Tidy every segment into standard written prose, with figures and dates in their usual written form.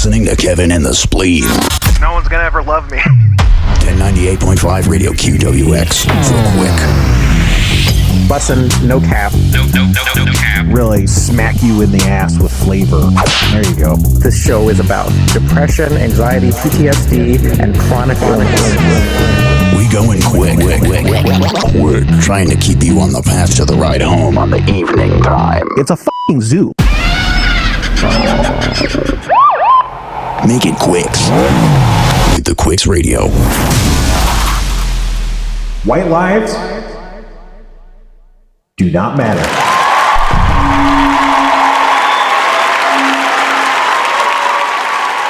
listening to Kevin and the Spleen. No one's gonna ever love me. 1098.5 Radio QWX for quick. Bussin', no cap. No cap. Really smack you in the ass with flavor. There you go. This show is about depression, anxiety, PTSD, and chronic illness. We going quick. We're trying to keep you on the path to the ride home on the evening time. It's a fucking zoo. Make it Quicks with the Quicks Radio. White lives do not matter.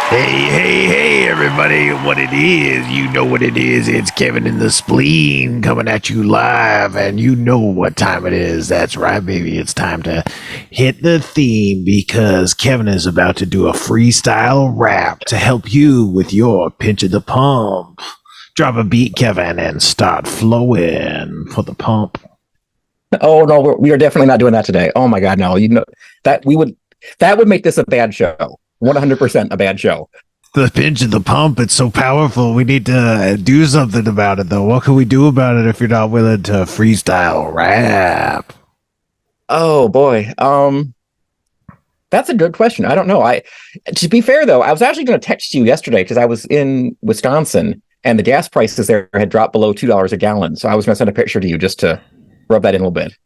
Hey, everybody, what it is, you know what it is, it's Kevin in the Spleen coming at you live, and you know what time it is. That's right, baby, it's time to hit the theme, because Kevin is about to do a freestyle rap to help you with your pinch of the pump. Drop a beat, Kevin, and start flowing for the pump. Oh no, we are definitely not doing that today. Oh my god, no! You know that would make this a bad show. 100% a bad show. The pinch of the pump, it's so powerful. We need to do something about it, though. What can we do about it if you're not willing to freestyle rap? Oh boy, that's a good question. I don't know. To be fair though, I was actually going to text you yesterday because I was in Wisconsin and the gas prices there had dropped below $2 a gallon. So I was going to send a picture to you just to rub that in a little bit.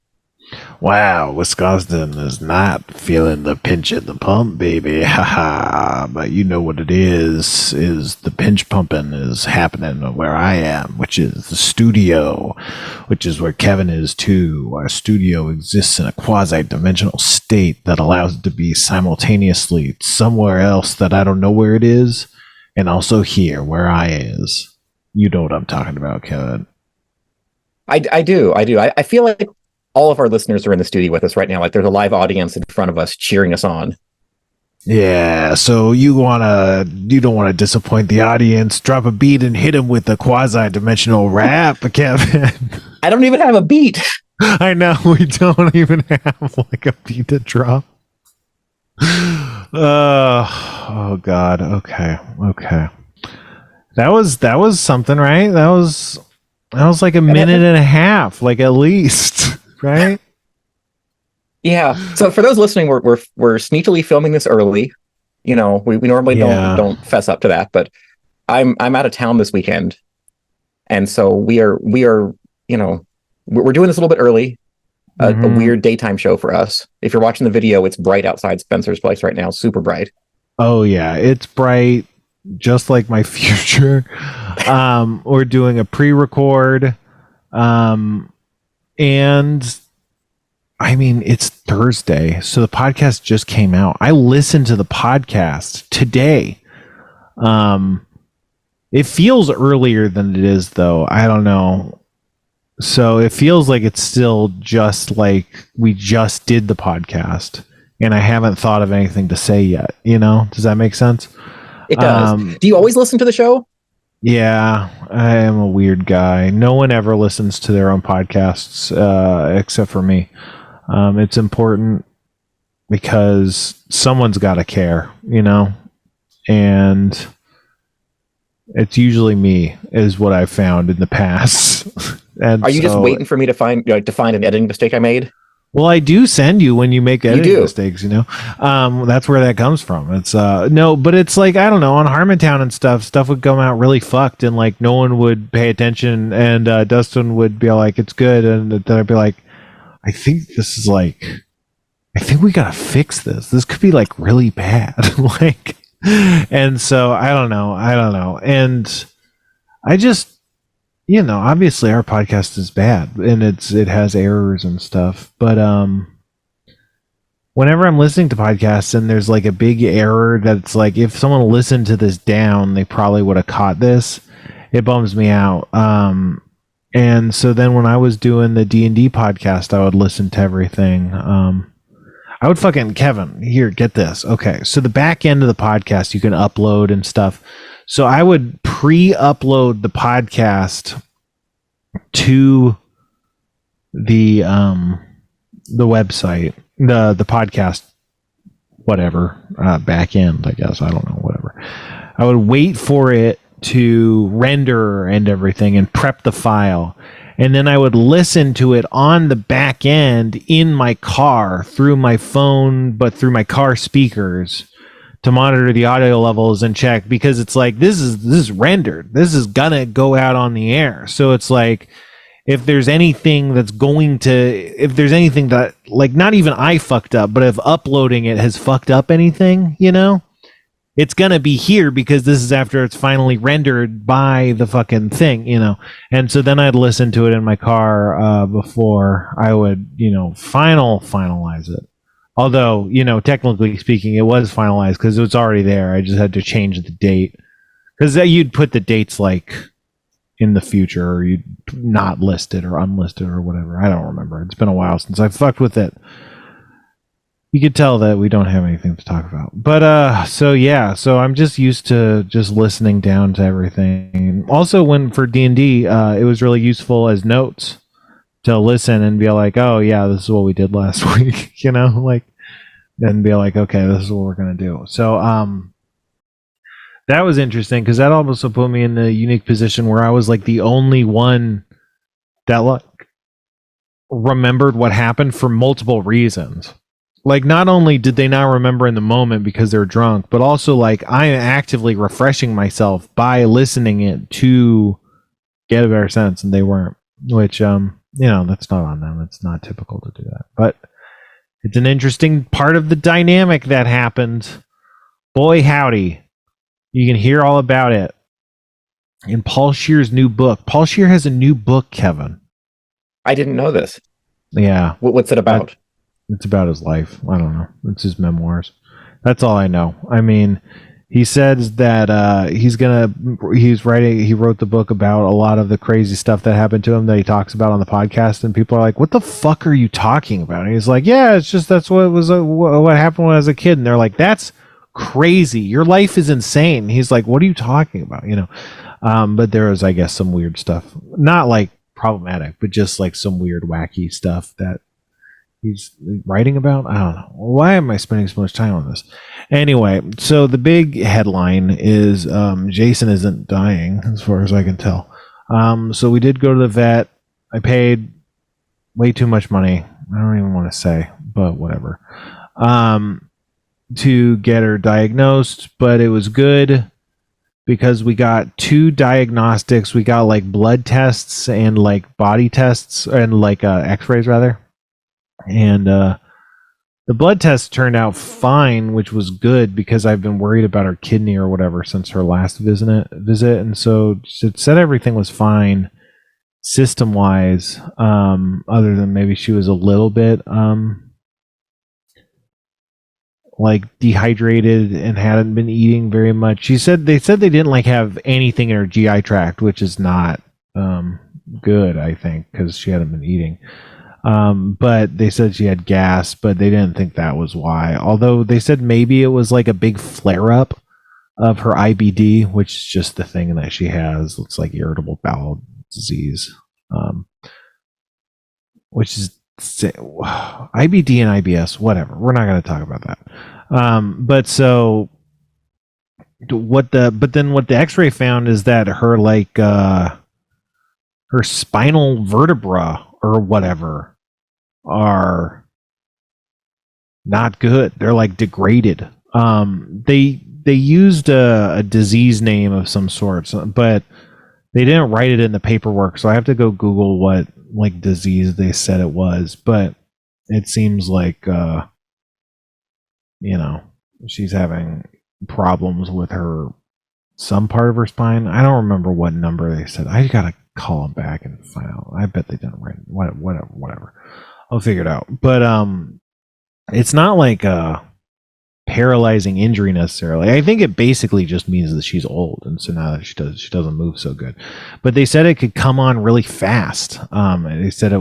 Wow, Wisconsin is not feeling the pinch of the pump, baby. Haha. But you know what it is the pinch pumping is happening where I am, which is the studio, which is where Kevin is too. Our studio exists in a quasi-dimensional state that allows it to be simultaneously somewhere else that I don't know where it is, and also here where I is. You know what I'm talking about, Kevin. I do. I feel like all of our listeners are in the studio with us right now. Like there's a live audience in front of us cheering us on. Yeah, so you don't want to disappoint the audience. Drop a beat and hit them with a quasi-dimensional rap, Kevin. I don't even have a beat. I know, we don't even have like a beat to drop. Oh God. Okay. That was something, right? That was like a minute and a half, like at least. Right? Yeah. So for those listening, we're sneakily filming this early. You know, we normally don't fess up to that, but I'm out of town this weekend, and so we are you know we're doing this a little bit early. A weird daytime show for us. If you're watching the video, it's bright outside Spencer's place right now, super bright. Oh yeah, it's bright, just like my future. We're doing a pre-record. And I mean, it's Thursday, so the podcast just came out. I listened to the podcast today. It feels earlier than it is, though. I don't know. So it feels like it's still just like we just did the podcast, and I haven't thought of anything to say yet. You know, does that make sense? It does. Do you always listen to the show? Yeah, I am a weird guy. No one ever listens to their own podcasts except for me. It's important because someone's got to care, you know? And it's usually me, is what I've found in the past. And are you just waiting for me to find an editing mistake I made? Well, I do send you when you make editing mistakes, you know. That's where that comes from. It's no, but it's like, I don't know, on Harmontown and stuff would come out really fucked, and like no one would pay attention, and Dustin would be like, it's good, and then I'd be like, I think we gotta fix this. This could be like really bad. Like, and so I don't know. And I just, you know, obviously our podcast is bad and it has errors and stuff, but whenever I'm listening to podcasts and there's like a big error that's like, if someone listened to this down, they probably would have caught this. It bums me out. And so then when I was doing the D&D podcast, I would listen to everything. I would fucking, Kevin, here, get this. Okay, so the back end of the podcast you can upload and stuff. So I would pre-upload the podcast to the website, the podcast, whatever, back end, I guess. I don't know, whatever. whatever. I would wait for it to render and everything and prep the file. And then I would listen to it on the back end in my car through my phone, but through my car speakers to monitor the audio levels and check, because it's like, this is rendered. This is gonna go out on the air. So it's like, if there's anything that, like, not even I fucked up, but if uploading it has fucked up anything, you know, it's gonna be here because this is after it's finally rendered by the fucking thing, you know. And so then I'd listen to it in my car before I would, you know, finalize it. Although, you know, technically speaking, it was finalized because it was already there. I just had to change the date, because you'd put the dates like in the future, or you'd not list it or unlisted or whatever. I don't remember. It's been a while since I fucked with it. You could tell that we don't have anything to talk about. But so I'm just used to just listening down to everything. Also, when for D&D, it was really useful as notes to listen and be like, oh yeah, this is what we did last week, you know, like, and be like, okay, this is what we're gonna do. So that was interesting, because that also put me in a unique position where I was like the only one that like remembered what happened for multiple reasons. Like, not only did they not remember in the moment because they're drunk, but also like I am actively refreshing myself by listening it to get a better sense, and they weren't. Which you know, that's not on them. It's not typical to do that, but it's an interesting part of the dynamic that happened. Boy howdy, you can hear all about it in Paul Scheer's new book. Paul Scheer has a new book, Kevin. I didn't know this. Yeah. What's it about? It's about his life. I don't know. It's his memoirs. That's all I know. I mean, he says that he wrote the book about a lot of the crazy stuff that happened to him that he talks about on the podcast, and people are like, what the fuck are you talking about? And he's like, yeah, it's just, that's what was what happened when I was a kid. And they're like, that's crazy. Your life is insane. And he's like, what are you talking about? You know? But there was, I guess, some weird stuff, not like problematic, but just like some weird, wacky stuff that he's writing about. I don't know. Why am I spending so much time on this? Anyway, so the big headline is Jason isn't dying, as far as I can tell. So we did go to the vet. I paid way too much money. I don't even want to say, but whatever. To get her diagnosed, but it was good because we got 2 diagnostics. We got like blood tests and like body tests, and like x-rays rather. And the blood test turned out fine, which was good because I've been worried about her kidney or whatever since her last visit. And so it said everything was fine system wise, other than maybe she was a little bit like dehydrated and hadn't been eating very much. They said they didn't like have anything in her GI tract, which is not good, I think, because she hadn't been eating. But they said she had gas, but they didn't think that was why. Although they said maybe it was like a big flare up of her IBD, which is just the thing that she has. Looks like irritable bowel disease, which is IBD and IBS, whatever. We're not going to talk about that. But what the X-ray found is that her like her spinal vertebra or whatever are not good. They're like degraded. They used a disease name of some sort, but they didn't write it in the paperwork, so I have to go Google what like disease they said it was. But it seems like you know, she's having problems with some part of her spine. I don't remember what number they said. I gotta call them back and find out. I bet they didn't write it. Whatever. I'll figure it out. But it's not like a paralyzing injury necessarily. I think it basically just means that she's old, and so now that she doesn't move so good. But they said it could come on really fast. They said it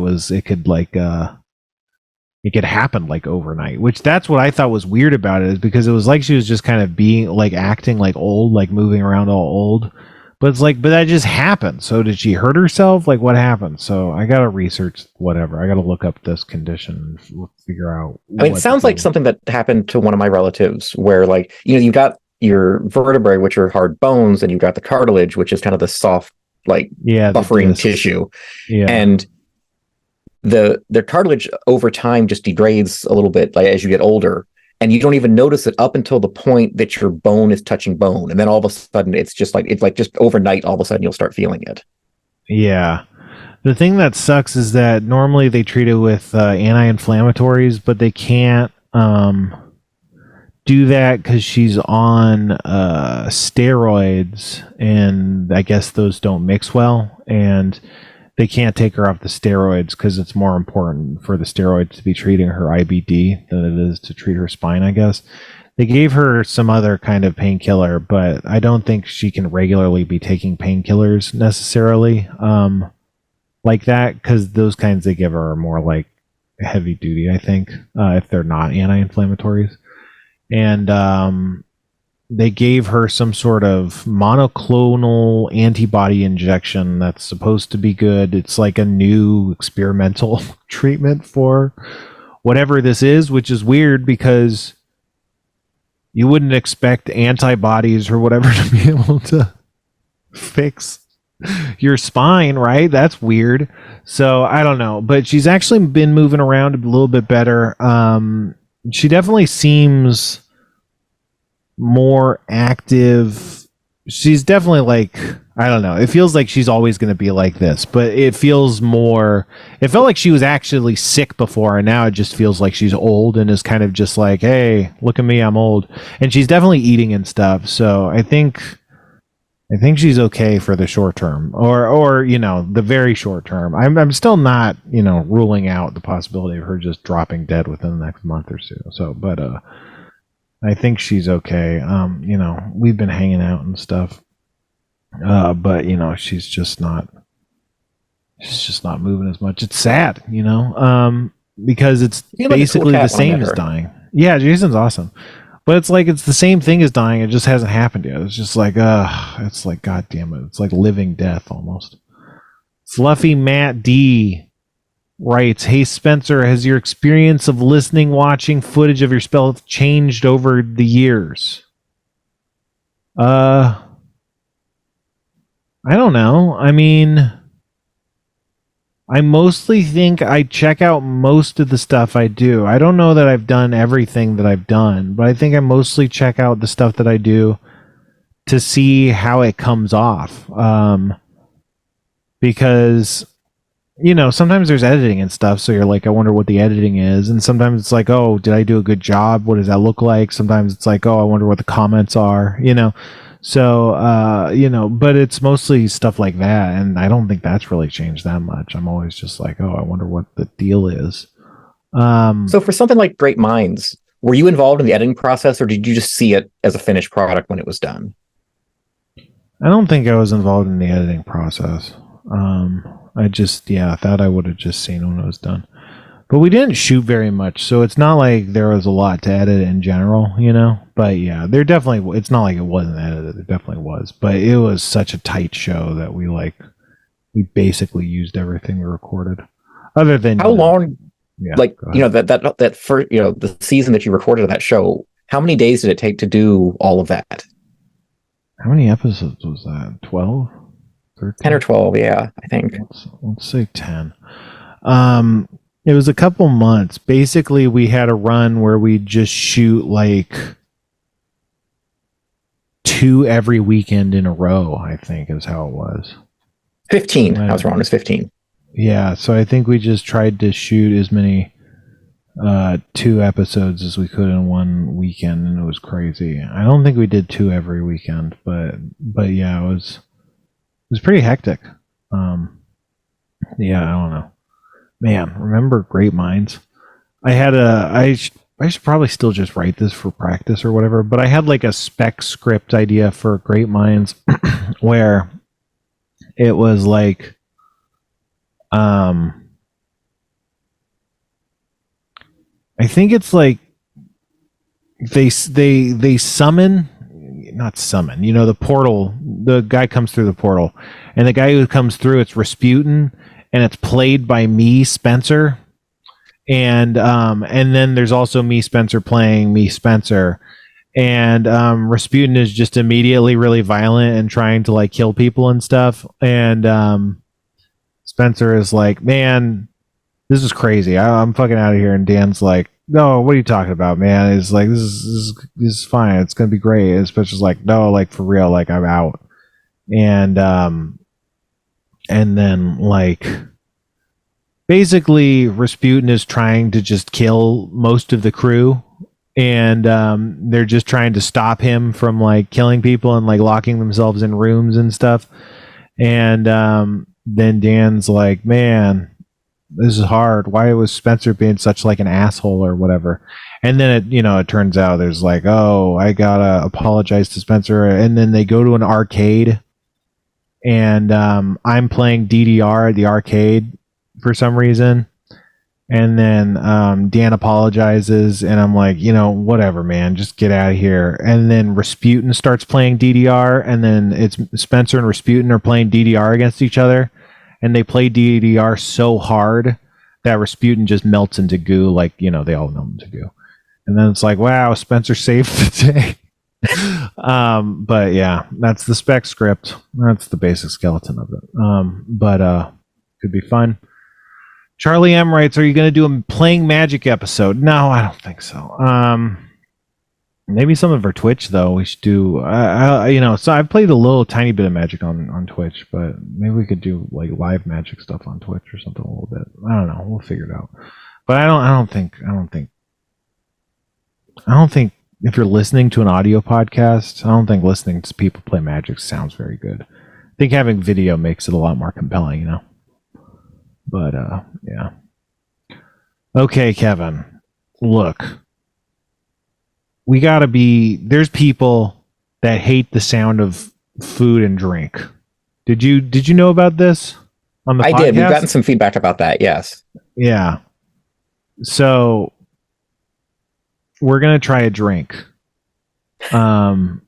could happen like overnight, which that's what I thought was weird about it, is because it was like she was just kind of being like acting like old, like moving around all old. But it's like, but that just happened. So did she hurt herself? Like, what happened? So I got to research whatever. I got to look up this condition and figure out. I mean, it sounds like something that happened to one of my relatives where, like, you know, you got your vertebrae, which are hard bones, and you've got the cartilage, which is kind of the soft, like buffering tissue. Yeah. And the cartilage over time just degrades a little bit, like as you get older, and you don't even notice it up until the point that your bone is touching bone, and then all of a sudden it's like just overnight, all of a sudden you'll start feeling it. Yeah. The thing that sucks is that normally they treat it with anti-inflammatories, but they can't do that because she's on steroids, and I guess those don't mix well, and they can't take her off the steroids because it's more important for the steroids to be treating her IBD than it is to treat her spine, I guess. They gave her some other kind of painkiller, but I don't think she can regularly be taking painkillers necessarily like that, because those kinds they give her are more like heavy duty, I think, if they're not anti-inflammatories. And they gave her some sort of monoclonal antibody injection that's supposed to be good. It's like a new experimental treatment for whatever this is, which is weird because you wouldn't expect antibodies or whatever to be able to fix your spine, right? That's weird. So I don't know, but she's actually been moving around a little bit better. She definitely seems more active. She's definitely like, I don't know, it feels like she's always going to be like this, but it feels more, it felt like she was actually sick before, and now it just feels like she's old and is kind of just like, hey, look at me, I'm old. And she's definitely eating and stuff, so I think she's okay for the short term, or you know, the very short term. I'm still not, you know, ruling out the possibility of her just dropping dead within the next month or so. So, but I think she's okay. You know, we've been hanging out and stuff, but you know, she's just not moving as much. It's sad, you know, because it's basically the same as dying. Yeah, Jason's awesome. But it's like, it's the same thing as dying. It just hasn't happened yet. It's just like, it's like, God damn it. It's like living death almost. Fluffy Matt D writes, hey Spencer, has your experience of listening, watching footage of your spell changed over the years? I don't know. I mean, I mostly think I check out most of the stuff I do. I don't know that I've done everything that I've done, but I think I mostly check out the stuff that I do to see how it comes off. Because, you know, sometimes there's editing and stuff, so you're like, I wonder what the editing is. And sometimes it's like, oh, did I do a good job? What does that look like? Sometimes it's like, oh, I wonder what the comments are, you know. So, you know, but it's mostly stuff like that, and I don't think that's really changed that much. I'm always just like, oh, I wonder what the deal is. So for something like Great Minds, were you involved in the editing process, or did you just see it as a finished product when it was done? I don't think I was involved in the editing process. I just, I thought I would have just seen when it was done. But we didn't shoot very much, so it's not like there was a lot to edit in general, you know? But yeah, there definitely, it's not like it wasn't edited, it definitely was. But it was such a tight show that we basically used everything we recorded. Other than... How long, that first, you know, the season that you recorded of that show, how many days did it take to do all of that? How many episodes was that? 12? 13? 10 or 12, yeah, I think. Let's say 10. It was a couple months. Basically, we had a run where we just shoot like 2 every weekend in a row, I think is how it was. 15. I was wrong. It's 15. Yeah, so I think we just tried to shoot as many 2 episodes as we could in one weekend, and it was crazy. I don't think we did 2 every weekend, but yeah, it was pretty hectic. Yeah, I don't know. Man, remember Great Minds? I should probably still just write this for practice or whatever, but I had like a spec script idea for Great Minds where it was like I think it's like they summon, not summon, you know, the portal, the guy comes through the portal, and the guy who comes through, it's Rasputin, and it's played by me, Spencer, and then there's also me, Spencer, playing me, Spencer, and Rasputin is just immediately really violent and trying to like kill people and stuff. And Spencer is like, man, this is crazy. I'm fucking out of here. And Dan's like, no, what are you talking about, man? It's like, this is fine. It's going to be great. And Spencer's like, no, like for real, like I'm out. And then like, basically Rasputin is trying to just kill most of the crew. And they're just trying to stop him from like killing people and like locking themselves in rooms and stuff. And then Dan's like, man, this is hard. Why was Spencer being such like an asshole or whatever? And then it turns out there's like, oh, I gotta apologize to Spencer. And then they go to an arcade, and I'm playing DDR at the arcade for some reason. And then Dan apologizes, and I'm like, whatever, man, just get out of here. And then Rasputin starts playing DDR, and then it's Spencer and Rasputin are playing DDR against each other, and they play DDR so hard that Rasputin just melts into goo, like, they all melt into goo. And then it's like, wow, Spencer saved the day. But yeah, that's the spec script. That's the basic skeleton of it. But could be fun. Charlie M writes, are you going to do a playing Magic episode? No, I don't think so. Maybe some of our Twitch, though. We should do, so I've played a little tiny bit of Magic on Twitch, but maybe we could do like live Magic stuff on Twitch or something a little bit. I don't know. We'll figure it out. But I don't think if you're listening to an audio podcast, I don't think listening to people play Magic sounds very good. I think having video makes it a lot more compelling, But yeah. Okay, Kevin. Look. There's people that hate the sound of food and drink. Did you know about this on the podcast? I did. We've gotten some feedback about that, yes. Yeah. So we're going to try a drink. But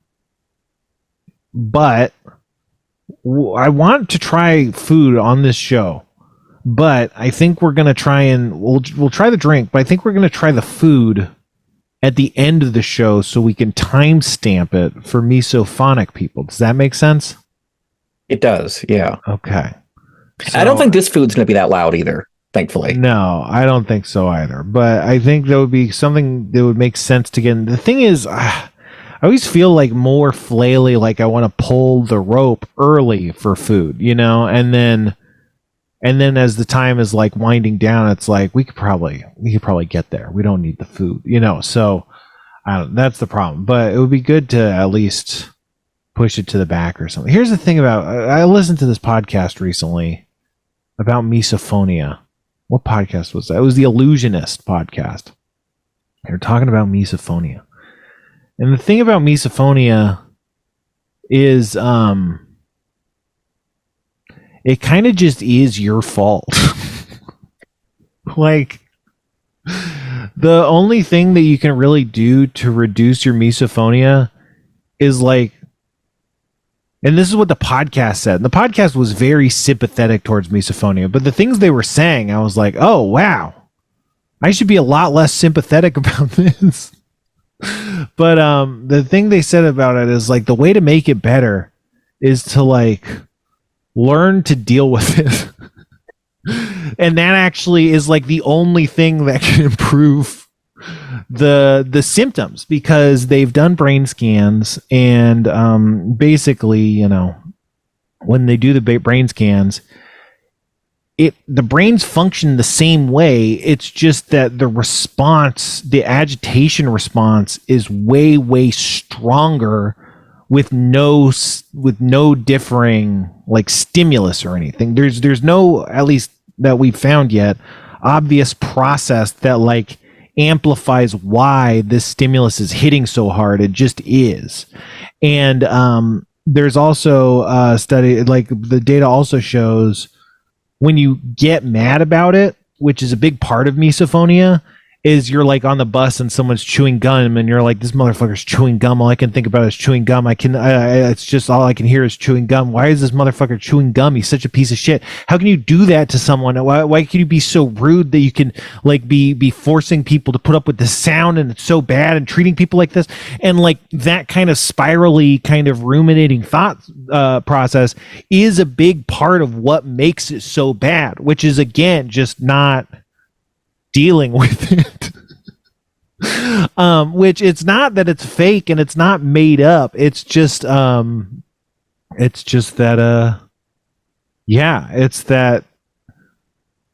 I want to try food on this show. But I think we're going to try and we'll try the drink, but I think we're going to try the food at the end of the show so we can timestamp it for misophonic people. Does that make sense? It does, yeah. Okay. So, I don't think this food's going to be that loud either, thankfully. No, I don't think so either. But I think that would be something that would make sense to get in. The thing is, I always feel like more flaily, like I want to pull the rope early for food, And then as the time is like winding down, it's like we could probably get there. We don't need the food, So that's the problem. But it would be good to at least push it to the back or something. Here's the thing I listened to this podcast recently about misophonia. What podcast was that? It was the Illusionist podcast. They were talking about misophonia. And the thing about misophonia is it kind of just is your fault. Like, the only thing that you can really do to reduce your misophonia is like, and this is what the podcast said. And the podcast was very sympathetic towards misophonia, but the things they were saying, I was like, oh, wow, I should be a lot less sympathetic about this. But the thing they said about it is like, the way to make it better is to like learn to deal with it. And that actually is like the only thing that can improve the symptoms, because they've done brain scans, and basically, when they do the brain scans, the brains function the same way. It's just that the agitation response is way, way stronger with no differing like stimulus or anything. There's no, at least that we've found yet, obvious process that like amplifies why this stimulus is hitting so hard. It just is. And there's also a study, like the data also shows when you get mad about it, which is a big part of misophonia, is you're like on the bus and someone's chewing gum and you're like, this motherfucker's chewing gum. All I can think about is chewing gum. It's just all I can hear is chewing gum. Why is this motherfucker chewing gum? He's such a piece of shit. How can you do that to someone? Why can you be so rude that you can like be forcing people to put up with the sound, and it's so bad, and treating people like this? And like that kind of spirally kind of ruminating thought process is a big part of what makes it so bad, which is again just not dealing with it. Which it's not that it's fake and it's not made up. It's just that it's that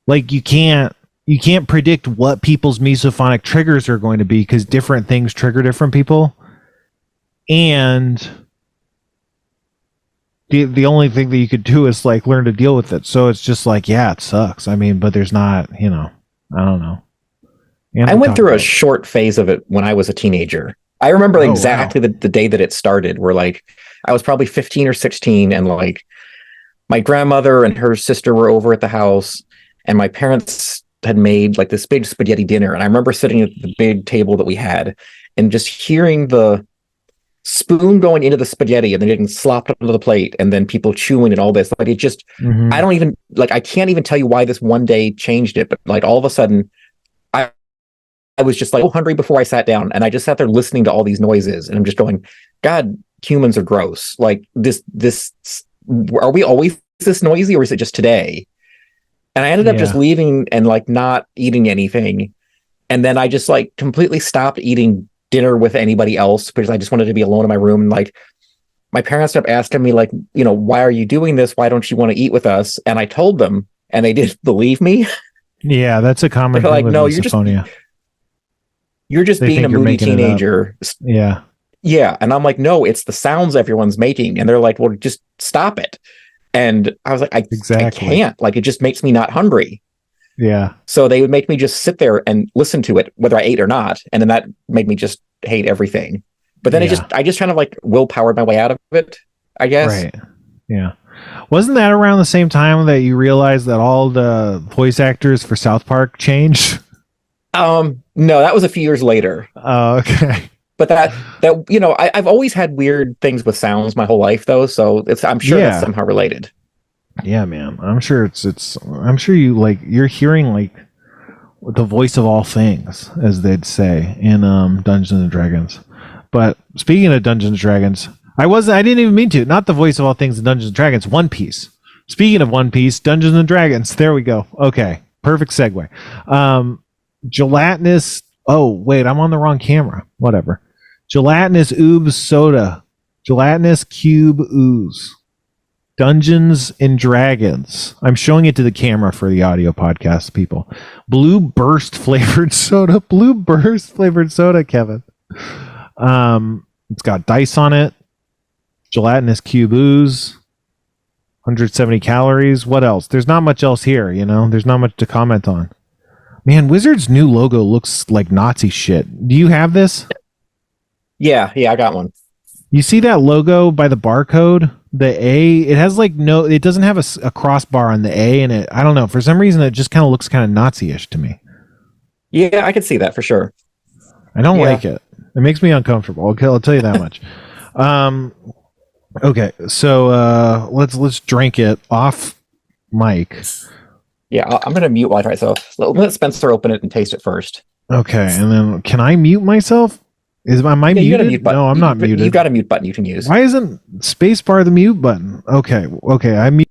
like you can't predict what people's mesophonic triggers are going to be, because different things trigger different people. And the only thing that you could do is like learn to deal with it. So it's just like, yeah, it sucks. I mean, but there's not, I don't know. I went through a short phase of it when I was a teenager. I remember exactly the day that it started, where like I was probably 15 or 16, and like my grandmother and her sister were over at the house, and my parents had made like this big spaghetti dinner. And I remember sitting at the big table that we had and just hearing the spoon going into the spaghetti and then getting slopped onto the plate, and then people chewing and all this. Like it just, I don't even like, I can't even tell you why this one day changed it, but like all of a sudden I was just like hungry before I sat down, and I just sat there listening to all these noises, and I'm just going, God, humans are gross. Like this, are we always this noisy, or is it just today? And I ended up just leaving and like not eating anything. And then I just like completely stopped eating dinner with anybody else because I just wanted to be alone in my room. And like my parents kept asking me like, why are you doing this? Why don't you want to eat with us? And I told them, and they didn't believe me. Yeah, that's a common thing like, with no, misophonia. You're just being a moody teenager. Yeah. Yeah. And I'm like, no, it's the sounds everyone's making. And they're like, well, just stop it. And I was like, I can't. Like, it just makes me not hungry. Yeah. So they would make me just sit there and listen to it, whether I ate or not. And then that made me just hate everything. But then I just kind of like willpowered my way out of it, I guess. Right. Yeah. Wasn't that around the same time that you realized that all the voice actors for South Park changed? No, that was a few years later. Oh, okay. But that I've always had weird things with sounds my whole life, though. So I'm sure that's somehow related. Yeah, man. I'm sure I'm sure you're hearing like the voice of all things, as they'd say in Dungeons and Dragons. But speaking of Dungeons and Dragons, I didn't even mean to. Not the voice of all things in Dungeons and Dragons. One Piece. Speaking of One Piece, Dungeons and Dragons. There we go. Okay, perfect segue. Gelatinous. Oh wait, I'm on the wrong camera. Whatever. Gelatinous ooze soda. Gelatinous cube ooze. Dungeons and Dragons. I'm showing it to the camera for the audio podcast people. Blue Burst flavored soda. Blue Burst flavored soda, Kevin. It's got dice on it. Gelatinous cube ooze. 170 calories. What else? There's not much else here, There's not much to comment on. Man, Wizard's new logo looks like Nazi shit. Do you have this? Yeah, I got one. You see that logo by the barcode? The A, it has like it doesn't have a crossbar on the A, and I don't know, for some reason it just kind of looks kind of Nazi-ish to me. Yeah, I could see that for sure. I don't like it. It makes me uncomfortable. Okay, I'll tell you that much. Okay, so let's drink it off mic. Yeah, I'm gonna mute while I try. So let Spencer open it and taste it first. Okay, and then can I mute myself? Am I muted? No, I'm not muted. You've got a mute button you can use. Why isn't spacebar the mute button? Okay, I mute.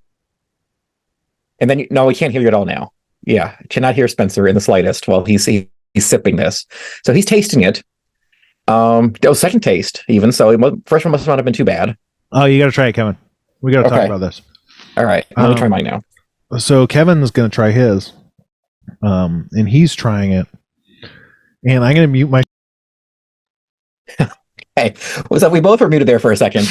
And then no, we can't hear you at all now. Yeah, cannot hear Spencer in the slightest while he's sipping this. So he's tasting it. Second taste even. So first one must not have been too bad. Oh, you got to try it, Kevin. We got to talk about this. All right, let me try mine now. So Kevin's going to try his, and he's trying it, and I'm going to mute my. Hey, was that we both were muted there for a second?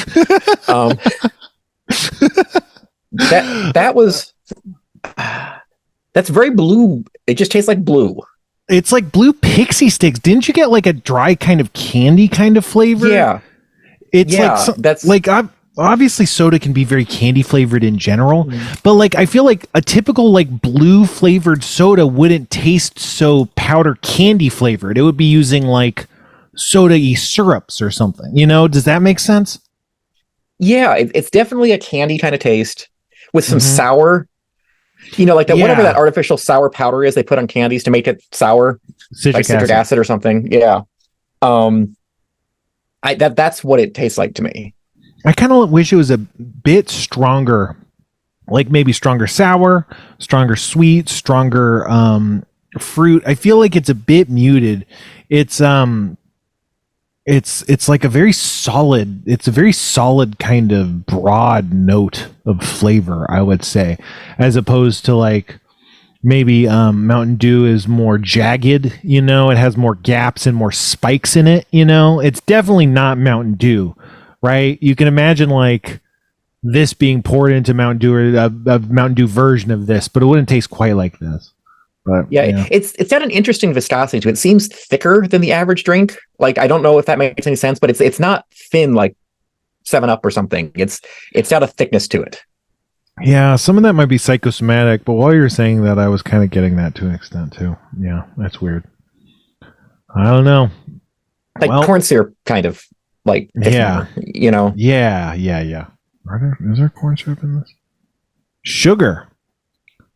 That's very blue. It just tastes like blue. It's like blue pixie sticks. Didn't you get like a dry kind of candy kind of flavor? Yeah. It's like that's like obviously soda can be very candy flavored in general, but like I feel like a typical like blue flavored soda wouldn't taste so powder candy flavored. It would be using like soda-y syrups or something. Does that make sense? Yeah, it's definitely a candy kind of taste with some sour. Like that whatever that artificial sour powder is they put on candies to make it sour, like citric acid or something. Yeah. That's what it tastes like to me. I kind of wish it was a bit stronger, like maybe stronger sour, stronger sweet, stronger fruit. I feel like it's a bit muted. It's like a very solid kind of broad note of flavor, I would say, as opposed to like maybe Mountain Dew is more jagged, it has more gaps and more spikes in it, it's definitely not Mountain Dew, right? You can imagine like this being poured into Mountain Dew, or a Mountain Dew version of this, but it wouldn't taste quite like this. But yeah, it's got an interesting viscosity to it. It seems thicker than the average drink. Like, I don't know if that makes any sense, but it's not thin like 7-Up or something. It's got a thickness to it. Yeah, some of that might be psychosomatic, but while you're saying that, I was kind of getting that to an extent too. Yeah, that's weird. I don't know. Like corn syrup, kind of like. Yeah. Yeah. Is there corn syrup in this? Sugar.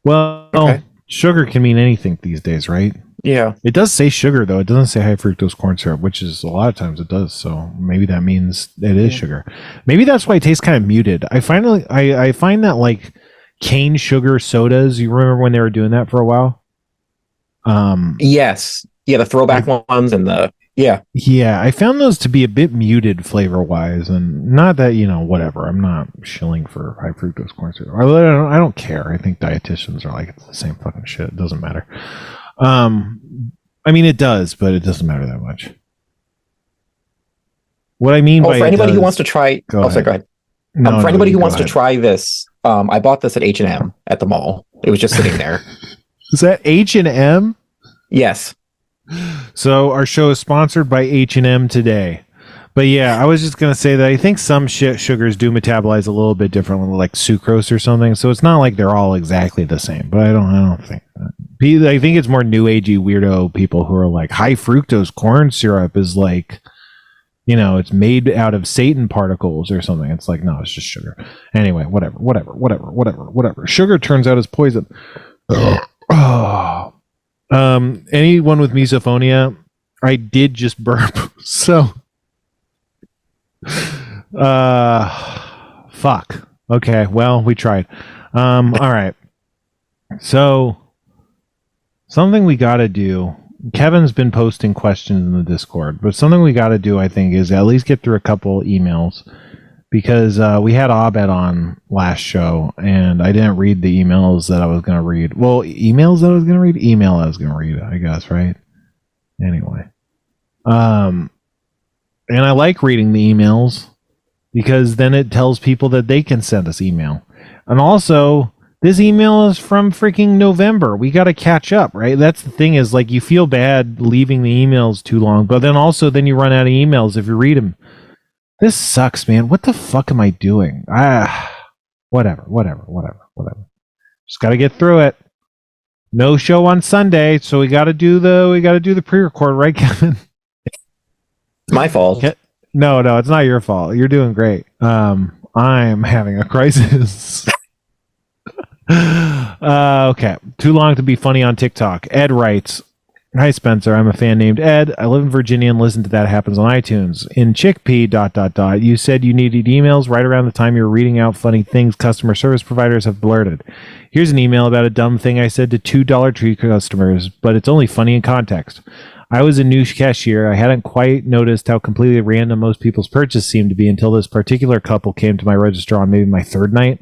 Well, okay. Sugar can mean anything these days, right? Yeah. It does say sugar, though. It doesn't say high fructose corn syrup, which is a lot of times it does. So maybe that means it is sugar. Maybe that's why it tastes kind of muted. I find that like cane sugar sodas. You remember when they were doing that for a while? Yes. Yeah, the throwback ones and the Yeah, I found those to be a bit muted flavor wise, and not that whatever. I'm not shilling for high fructose corn syrup. I don't care. I think dietitians are like, it's the same fucking shit. It doesn't matter. I mean, it does, but it doesn't matter that much. What I mean by for anybody who wants to try, go ahead. For anybody who wants to try this, I bought this at H&M at the mall. It was just sitting there. Is that H&M? Yes. So our show is sponsored by H&M today. But yeah, I was just going to say that I think some sugars do metabolize a little bit differently, like sucrose or something. So it's not like they're all exactly the same, but I don't think that. I think it's more new agey weirdo people who are like, high fructose corn syrup is like, it's made out of Satan particles or something. It's like, no, it's just sugar. Anyway, whatever. Sugar turns out as poison. Anyone with misophonia, I did just burp. So, fuck. Okay, well, we tried. All right. So, something we got to do. Kevin's been posting questions in the Discord, but something we got to do, I think, is at least get through a couple emails, because we had Abed on last show, and I didn't read the emails that I was going to read. Well, emails that I was going to read? Email I was going to read, I guess, right? Anyway. And I like reading the emails, because then it tells people that they can send us email. And also, this email is from freaking November. We got to catch up, right? That's the thing, is like, you feel bad leaving the emails too long, but then you run out of emails if you read them. This sucks, man. What the fuck am I doing? Whatever. Just got to get through it. No show on Sunday, so we got to do the pre-record, right, Kevin? It's my fault. No, it's not your fault. You're doing great. I'm having a crisis. Okay. Too long to be funny on TikTok. Ed writes, "Hi Spencer, I'm a fan named Ed. I live in Virginia and listen to That Happens on iTunes. In chickpea ... you said you needed emails right around the time you were reading out funny things customer service providers have blurted. Here's an email about a dumb thing I said to 2 Dollar Tree customers, but it's only funny in context. I was a new cashier. I hadn't quite noticed how completely random most people's purchases seemed to be until this particular couple came to my register on maybe my third night.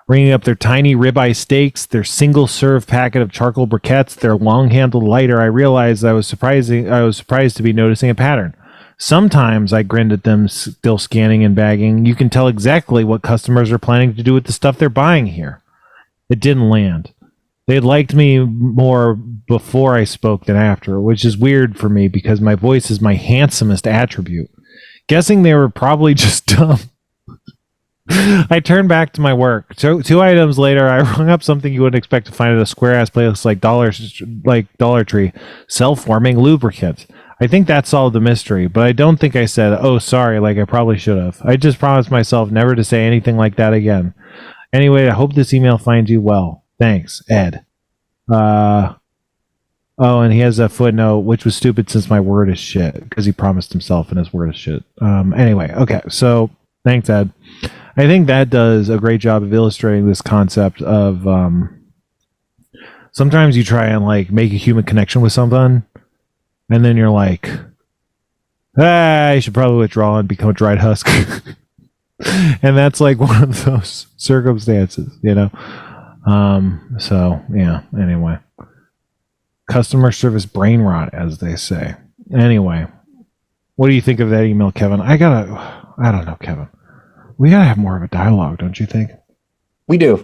Bringing up their tiny ribeye steaks, their single-serve packet of charcoal briquettes, their long-handled lighter, I realized I was surprised to be noticing a pattern. Sometimes I grinned at them, still scanning and bagging. You can tell exactly what customers are planning to do with the stuff they're buying here. It didn't land. They liked me more before I spoke than after, which is weird for me because my voice is my handsomest attribute. Guessing they were probably just dumb. I turned back to my work. So 2 items later, I rung up something you wouldn't expect to find at a square ass place like Dollar Tree, self-forming lubricant. I think that solved the mystery, but I don't think I said, "Oh, sorry," like I probably should have. I just promised myself never to say anything like that again. Anyway, I hope this email finds you well. Thanks, Ed. Oh, and he has a footnote, which was stupid since my word is shit, because he promised himself and his word is shit. Anyway, okay, so thanks, Ed. I think that does a great job of illustrating this concept of sometimes you try and like make a human connection with someone, and then you're like, I should probably withdraw and become a dried husk. And that's like one of those circumstances, you know? So, yeah, anyway. Customer service brain rot, as they say. Anyway, what do you think of that email, Kevin? I don't know, Kevin. We gotta have more of a dialogue, don't you think? We do.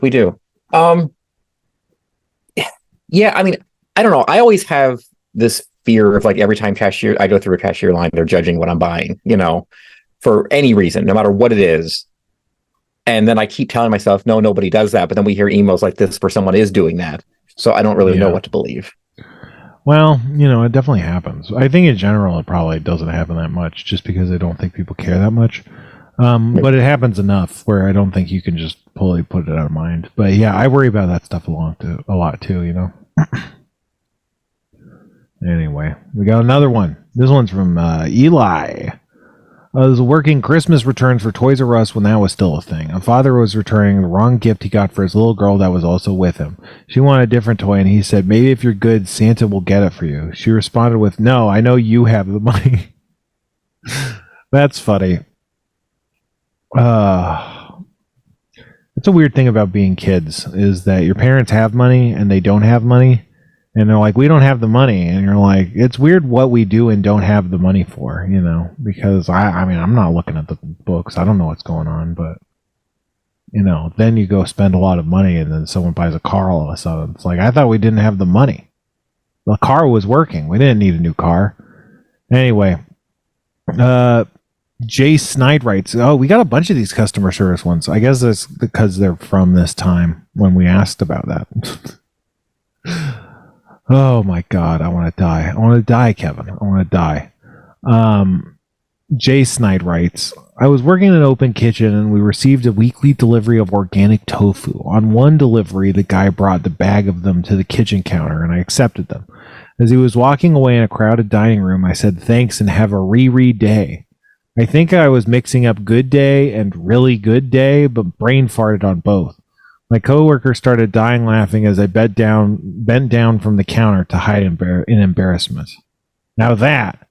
Yeah, I mean, I don't know. I always have this fear of like every time I go through a cashier line, they're judging what I'm buying, you know, for any reason, no matter what it is. And then I keep telling myself, no, nobody does that. But then we hear emails like this where someone is doing that. So I don't really know what to believe. Well, you know, it definitely happens. I think in general, it probably doesn't happen that much just because I don't think people care that much. But it happens enough where I don't think you can just fully put it out of mind. But yeah, I worry about that stuff a lot too, you know. Anyway, we got another one. This one's from Eli. I was working Christmas returns for Toys R Us when that was still a thing. A father was returning the wrong gift he got for his little girl that was also with him. She wanted a different toy, and he said, "Maybe if you're good, Santa will get it for you." She responded with, "No, I know you have the money." That's funny. It's a weird thing about being kids is that your parents have money and they don't have money. And they're like, we don't have the money. And you're like, it's weird what we do and don't have the money for, you know, because I mean, I'm not looking at the books. I don't know what's going on, but you know, then you go spend a lot of money and then someone buys a car all of a sudden. It's like, I thought we didn't have the money. The car was working. We didn't need a new car. Anyway, Jay Snide writes, oh, we got a bunch of these customer service ones. I guess that's because they're from this time when we asked about that. Oh my God, I want to die. I want to die, Kevin. I want to die. Jay Snide writes, I was working in an open kitchen and we received a weekly delivery of organic tofu. On one delivery, the guy brought the bag of them to the kitchen counter and I accepted them. As he was walking away in a crowded dining room, I said thanks and have a Ree Ree day. I think I was mixing up good day and really good day, but brain farted on both. My coworker started dying laughing as I bent down from the counter to hide in embarrassment. Now that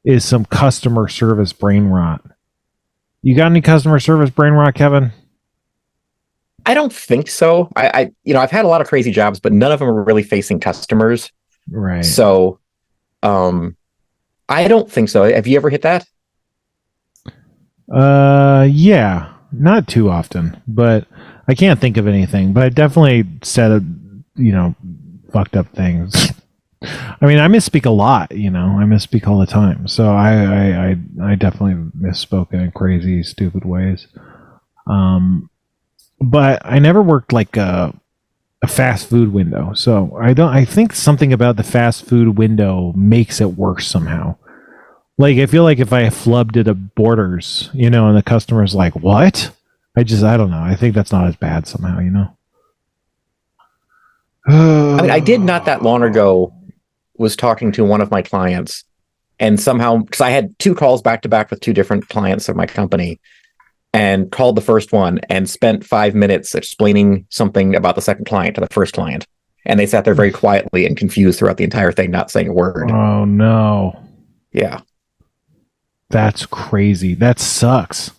is some customer service brain rot. You got any customer service brain rot, Kevin? I don't think so. I've had a lot of crazy jobs, but none of them are really facing customers. Right. So, I don't think so. Have you ever hit that? Yeah, not too often, but I can't think of anything, but I definitely said, fucked up things. I mean, I misspeak a lot, I misspeak all the time. So I definitely misspoke in crazy, stupid ways. But I never worked like a fast food window. So I think something about the fast food window makes it worse somehow. Like, I feel like if I flubbed at a Borders, and the customer's like, what? I don't know. I think that's not as bad somehow, I mean, I did not that long ago was talking to one of my clients and somehow, because I had 2 calls back to back with 2 different clients of my company and called the first one and spent 5 minutes explaining something about the second client to the first client. And they sat there very quietly and confused throughout the entire thing, not saying a word. Oh, no. Yeah. That's crazy. That sucks.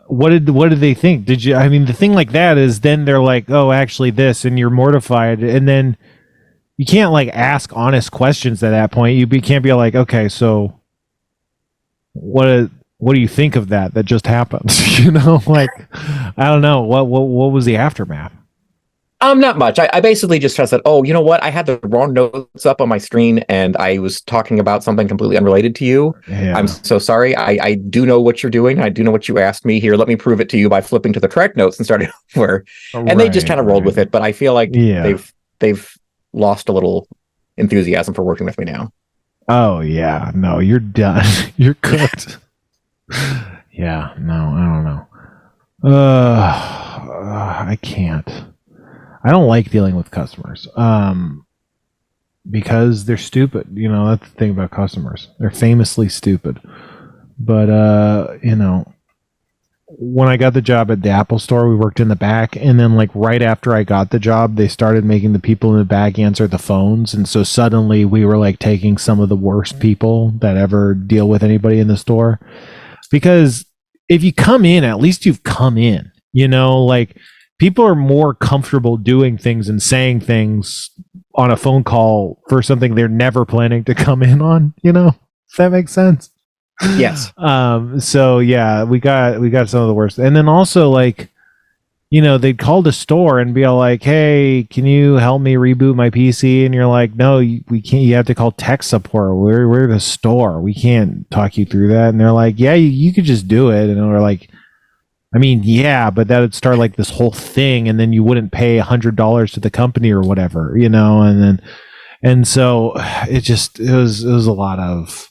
What did they think? The thing like that is then they're like, oh, actually this, and you're mortified. And then you can't like ask honest questions at that point. You can't be like, okay, so what do you think of that just happened? Like, I don't know. What was the aftermath? Not much. I basically just said, oh, you know what? I had the wrong notes up on my screen and I was talking about something completely unrelated to you. Yeah. I'm so sorry. I do know what you're doing. I do know what you asked me here. Let me prove it to you by flipping to the correct notes and starting over. And they just kind of rolled with it. But I feel like they've lost a little enthusiasm for working with me now. Oh yeah. No, you're done. You're cooked. Yeah. No, I don't know. I can't. I don't like dealing with customers because they're stupid. You know, that's the thing about customers. They're famously stupid. But, you know, when I got the job at the Apple store, we worked in the back. And then, like, right after I got the job, they started making the people in the back answer the phones. And so suddenly we were, like, taking some of the worst people that ever deal with anybody in the store. Because if you come in, at least you've come in. You know, like... People are more comfortable doing things and saying things on a phone call for something they're never planning to come in on, you know? If that makes sense. Yes. So yeah, we got some of the worst. And then also, like, you know, they'd call the store and be all like, hey, can you help me reboot my PC? And you're like, no, we can't. You have to call tech support. We're the store. We can't talk you through that. And they're like, yeah, you could just do it. And we're like, I mean, yeah, but that would start like this whole thing, and then you wouldn't pay $100 to the company or whatever, you know, and so it was a lot of,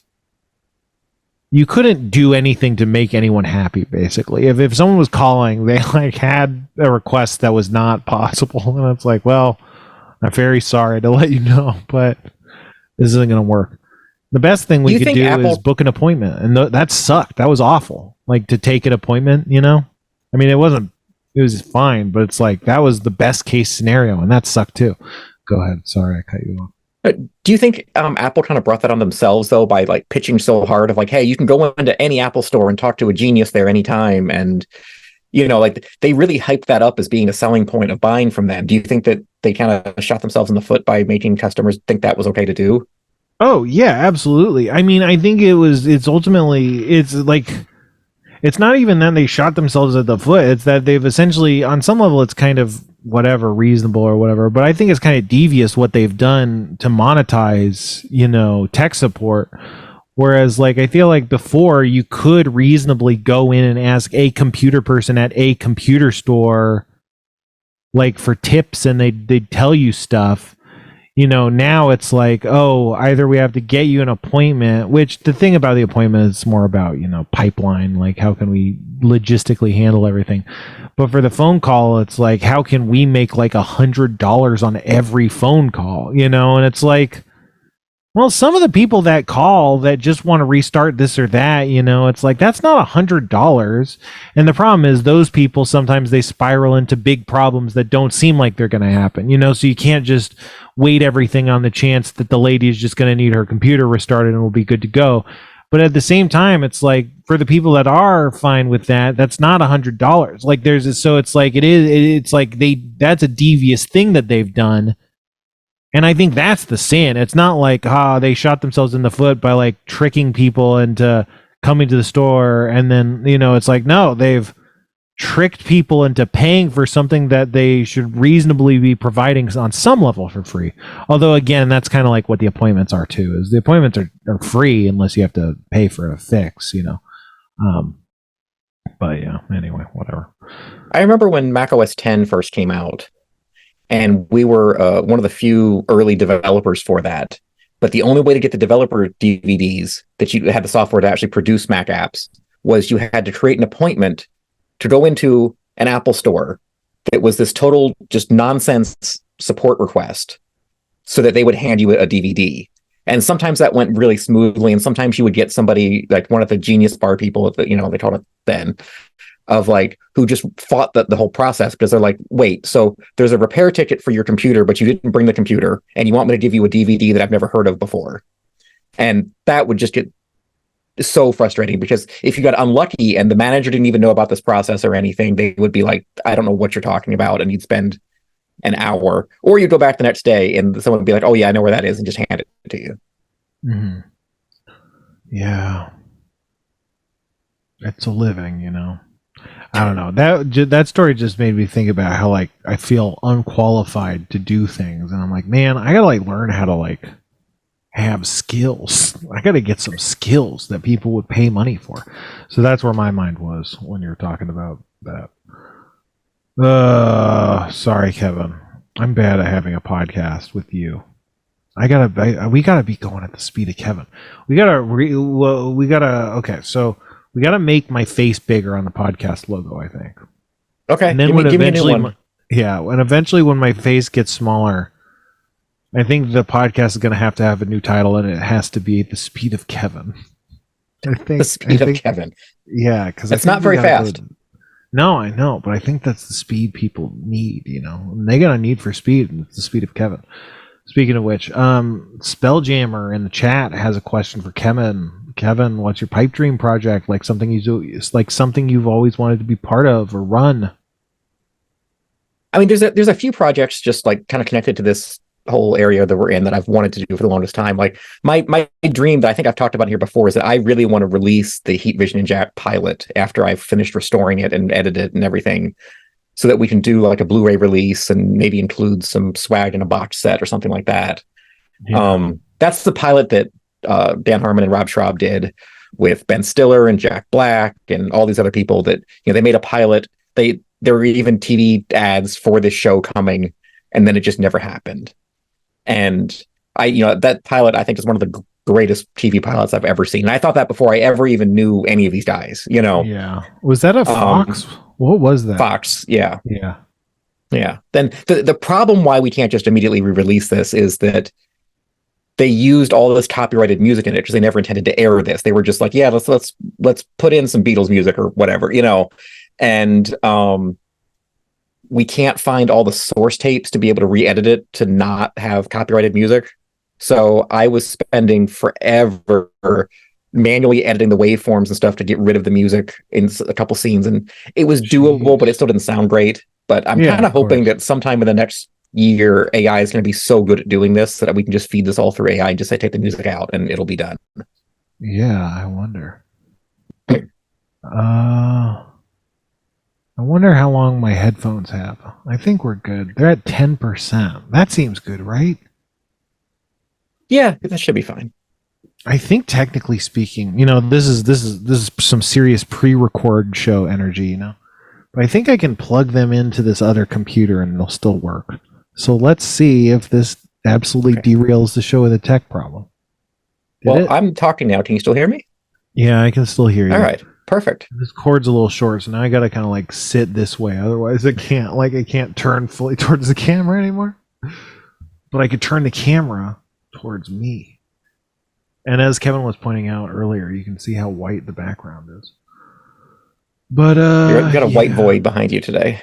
you couldn't do anything to make anyone happy, basically. If someone was calling, they like had a request that was not possible, and it's like, well, I'm very sorry to let you know, but this isn't going to work. The best thing we could do is book an appointment, and that sucked. That was awful. Like, to take an appointment, you know? I mean, it was fine, but it's like, that was the best case scenario, and that sucked too. Go ahead. Sorry, I cut you off. Do you think Apple kind of brought that on themselves, though, by like pitching so hard of like, hey, you can go into any Apple store and talk to a genius there anytime, and, you know, like, they really hyped that up as being a selling point of buying from them. Do you think that they kind of shot themselves in the foot by making customers think that was okay to do? Oh, yeah, absolutely. I mean, I think it's like, it's not even that they shot themselves at the foot. It's that they've essentially, on some level, it's kind of whatever, reasonable or whatever. But I think it's kind of devious what they've done to monetize, you know, tech support. Whereas, like, I feel like before you could reasonably go in and ask a computer person at a computer store, like, for tips, and they'd tell you stuff. You know, now it's like, oh, either we have to get you an appointment, which the thing about the appointment is more about, you know, pipeline, like how can we logistically handle everything. But for the phone call, it's like, how can we make like $100 on every phone call, you know? And it's like, well, some of the people that call that just want to restart this or that, you know, it's like, that's not $100. And the problem is those people, sometimes they spiral into big problems that don't seem like they're going to happen, you know? So you can't just weight everything on the chance that the lady is just going to need her computer restarted and will be good to go. But at the same time, it's like, for the people that are fine with that, that's not $100. Like, so it's like, it's like that's a devious thing that they've done. And I think that's the sin. It's not like, they shot themselves in the foot by like tricking people into coming to the store. And then, you know, it's like, no, they've tricked people into paying for something that they should reasonably be providing on some level for free. Although, again, that's kind of like what the appointments are too, is the appointments are free unless you have to pay for a fix, you know. But yeah, anyway, whatever. I remember when macOS 10 first came out, and we were one of the few early developers for that. But the only way to get the developer DVDs that you had the software to actually produce Mac apps was you had to create an appointment to go into an Apple store that was this total just nonsense support request so that they would hand you a DVD. And sometimes that went really smoothly, and sometimes you would get somebody like one of the Genius Bar people, you know, they called it then, of like, who just fought the whole process because they're like, wait, so there's a repair ticket for your computer, but you didn't bring the computer, and you want me to give you a DVD that I've never heard of before. And that would just get so frustrating, because if you got unlucky and the manager didn't even know about this process or anything, they would be like, I don't know what you're talking about, and you'd spend an hour, or you'd go back the next day and someone would be like, oh yeah, I know where that is, and just hand it to you. Mm-hmm. Yeah. It's a living, you know. I don't know. That story just made me think about how like I feel unqualified to do things, and I'm like, man, I gotta like learn how to like have skills. I gotta get some skills that people would pay money for. So that's where my mind was when you're talking about that. Sorry, Kevin. I'm bad at having a podcast with you. We gotta be going at the speed of Kevin. We gotta make my face bigger on the podcast logo, I think. Okay. And then give me a new one. and eventually when my face gets smaller, I think the podcast is gonna have to have a new title, and it has to be The Speed of Kevin. I think The speed of Kevin. Yeah, because it's not very fast. No, I know, but I think that's the speed people need, And they got a need for speed, and it's the speed of Kevin. Speaking of which, Spelljammer in the chat has a question for Kevin. Kevin, what's your pipe dream project? Like something you do, it's like something you've always wanted to be part of or run. I mean, there's a few projects just like kind of connected to this whole area that we're in that I've wanted to do for the longest time. Like my dream that I think I've talked about here before is that I really want to release the Heat Vision and Jack pilot after I've finished restoring it and edited it and everything, so that we can do like a Blu-ray release and maybe include some swag in a box set or something like that. Yeah. That's the pilot that Dan Harmon and Rob Schraub did with Ben Stiller and Jack Black and all these other people that, they made a pilot. There were even TV ads for this show coming, and then it just never happened. And that pilot, I think, is one of the greatest TV pilots I've ever seen. And I thought that before I ever even knew any of these guys, Yeah. Was that a Fox? What was that? Fox, yeah. Yeah. Yeah. Then the problem why we can't just immediately re-release this is that they used all this copyrighted music in it because they never intended to air this. They were just like, yeah, let's put in some Beatles music or whatever, And we can't find all the source tapes to be able to re-edit it to not have copyrighted music. So I was spending forever manually editing the waveforms and stuff to get rid of the music in a couple scenes, and it was doable, but it still didn't sound great. But I'm kind of hoping that sometime in the next year, AI is going to be so good at doing this that we can just feed this all through AI and just say take the music out and it'll be done. Yeah, I wonder. I wonder how long my headphones have. I think we're good. They're at 10%. That seems good, right? Yeah, that should be fine. I think technically speaking, this is some serious pre-record show energy, But I think I can plug them into this other computer and they'll still work. So let's see if this absolutely derails the show with a tech problem. I'm talking now. Can you still hear me? Yeah, I can still hear you. All right. Perfect. This cord's a little short, so now I gotta kind of like sit this way. Otherwise, I can't turn fully towards the camera anymore. But I could turn the camera towards me. And as Kevin was pointing out earlier, you can see how white the background is. But you got a white void behind you today.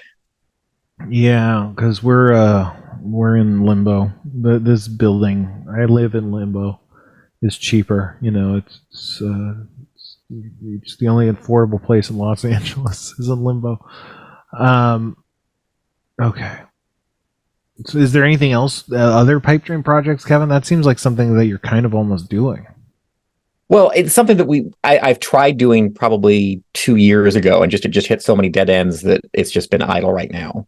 Yeah, because we're in limbo. This building, I live in limbo, is cheaper. It's the only affordable place in Los Angeles is in limbo. Okay. So is there anything else, other pipe dream projects, Kevin? That seems like something that you're kind of almost doing. Well, it's something that I've tried doing probably 2 years ago, and it just hit so many dead ends that it's just been idle right now.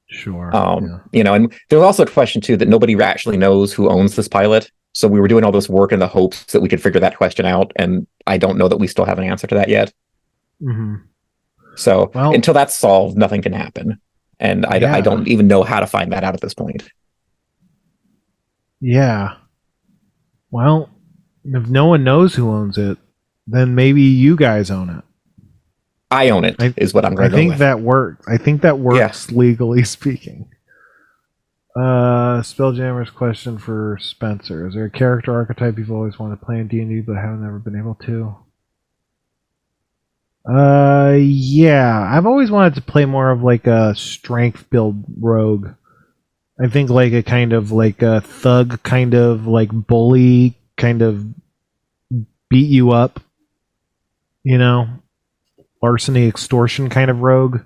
Sure. And there's also a question too that nobody actually knows who owns this pilot. So we were doing all this work in the hopes that we could figure that question out, and I don't know that we still have an answer to that yet. Mm-hmm. So until that's solved, nothing can happen, and I don't even know how to find that out at this point. Yeah. Well, if no one knows who owns it, then maybe you guys own it. I own it, is what I'm going to go with. I think that works legally speaking. Spelljammer's question for Spencer. Is there a character archetype you've always wanted to play in D&D but have never been able to? Yeah. I've always wanted to play more of like a strength build rogue. I think like a kind of like a thug kind of like bully kind of beat you up. Larceny extortion kind of rogue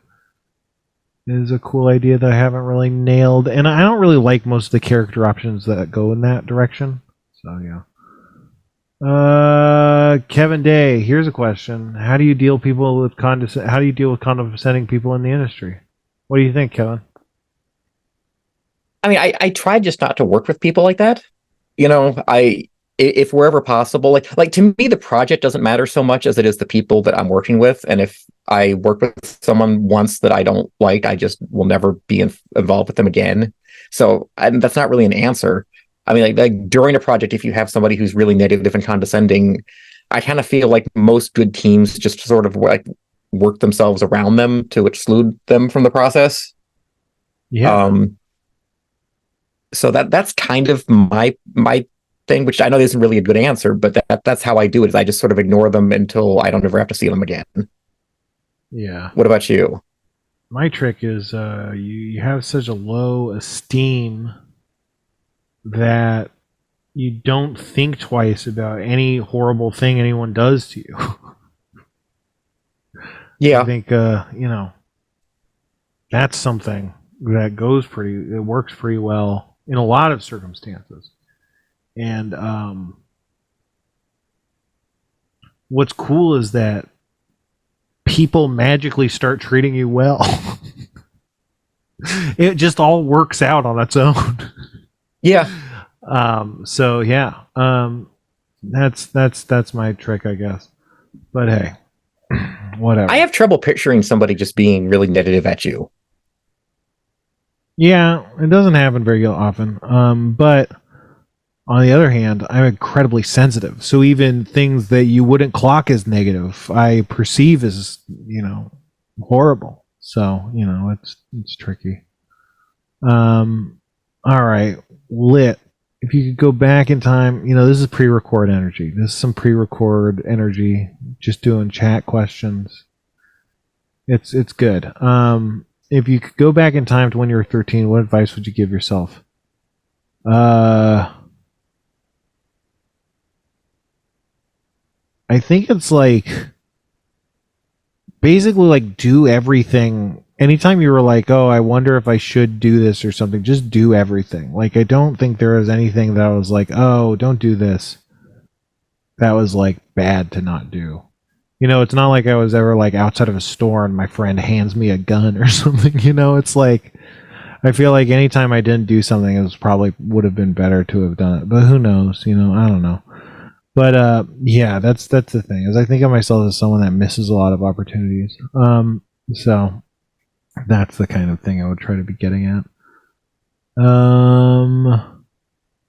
is a cool idea that I haven't really nailed, and I don't really like most of the character options that go in that direction. So yeah. Kevin Day, here's a question: How do you deal with condescending people in the industry? What do you think, Kevin? I mean, I try just not to work with people like that. You know, if wherever possible, like to me, the project doesn't matter so much as it is the people that I'm working with. And if I work with someone once that I don't like, I just will never be involved with them again. So that's not really an answer. I mean, like during a project, if you have somebody who's really negative and condescending, I kind of feel like most good teams just sort of like work themselves around them to exclude them from the process. Yeah. So that's kind of my thing, which I know isn't really a good answer, but that's how I do it. Is I just sort of ignore them until I don't ever have to see them again. Yeah. What about you? My trick is you have such a low esteem that you don't think twice about any horrible thing anyone does to you. Yeah. I think that's something that it works pretty well in a lot of circumstances. And what's cool is that people magically start treating you well. It just all works out on its own. Yeah. So yeah. That's my trick, I guess. But hey, whatever. I have trouble picturing somebody just being really negative at you. Yeah, it doesn't happen very often. But on the other hand, I'm incredibly sensitive. So even things that you wouldn't clock as negative, I perceive as, horrible. So, it's tricky. All right. Lit. If you could go back in time, this is pre-record energy. This is some pre-record energy. Just doing chat questions. It's good. If you could go back in time to when you were 13, what advice would you give yourself? I think it's basically do everything. Anytime you were like, oh, I wonder if I should do this or something, just do everything. I don't think there was anything that I was like, oh, don't do this. That was bad to not do. It's not like I was ever outside of a store and my friend hands me a gun or something. It's I feel like anytime I didn't do something, it was probably would have been better to have done it. But who knows? I don't know. But yeah, that's the thing. Is I think of myself as someone that misses a lot of opportunities. So that's the kind of thing I would try to be getting at.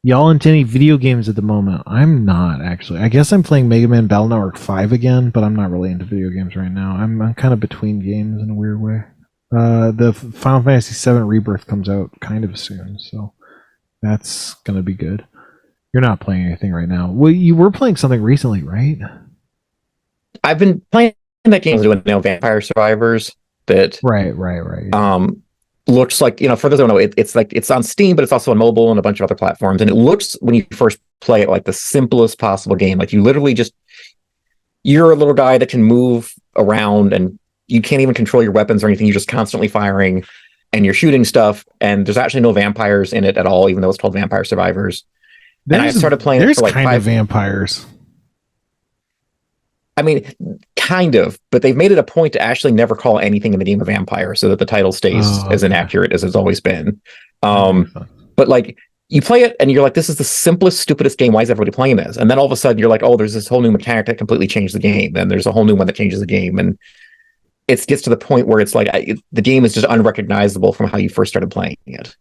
Y'all into any video games at the moment? I'm not actually. I guess I'm playing Mega Man Battle Network 5 again, but I'm not really into video games right now. I'm kind of between games in a weird way. The Final Fantasy VII Rebirth comes out kind of soon, so that's gonna be good. You're not playing anything right now. Well, you were playing something recently, right? I've been playing that game doing Vampire Survivors. That right. Looks like, for those who don't know, it's on Steam, but it's also on mobile and a bunch of other platforms. And it looks, when you first play it, like the simplest possible game. Like you literally you're a little guy that can move around and you can't even control your weapons or anything. You're just constantly firing and you're shooting stuff. And there's actually no vampires in it at all, even though it's called Vampire Survivors. And I started playing it for kind of vampires. I mean, kind of, but they've made it a point to actually never call anything in the game a vampire so that the title stays as inaccurate as it's always been. But you play it and you're like, this is the simplest, stupidest game. Why is everybody playing this? And then all of a sudden you're like, oh, there's this whole new mechanic that completely changed the game. Then there's a whole new one that changes the game. And it gets to the point where it's the game is just unrecognizable from how you first started playing it.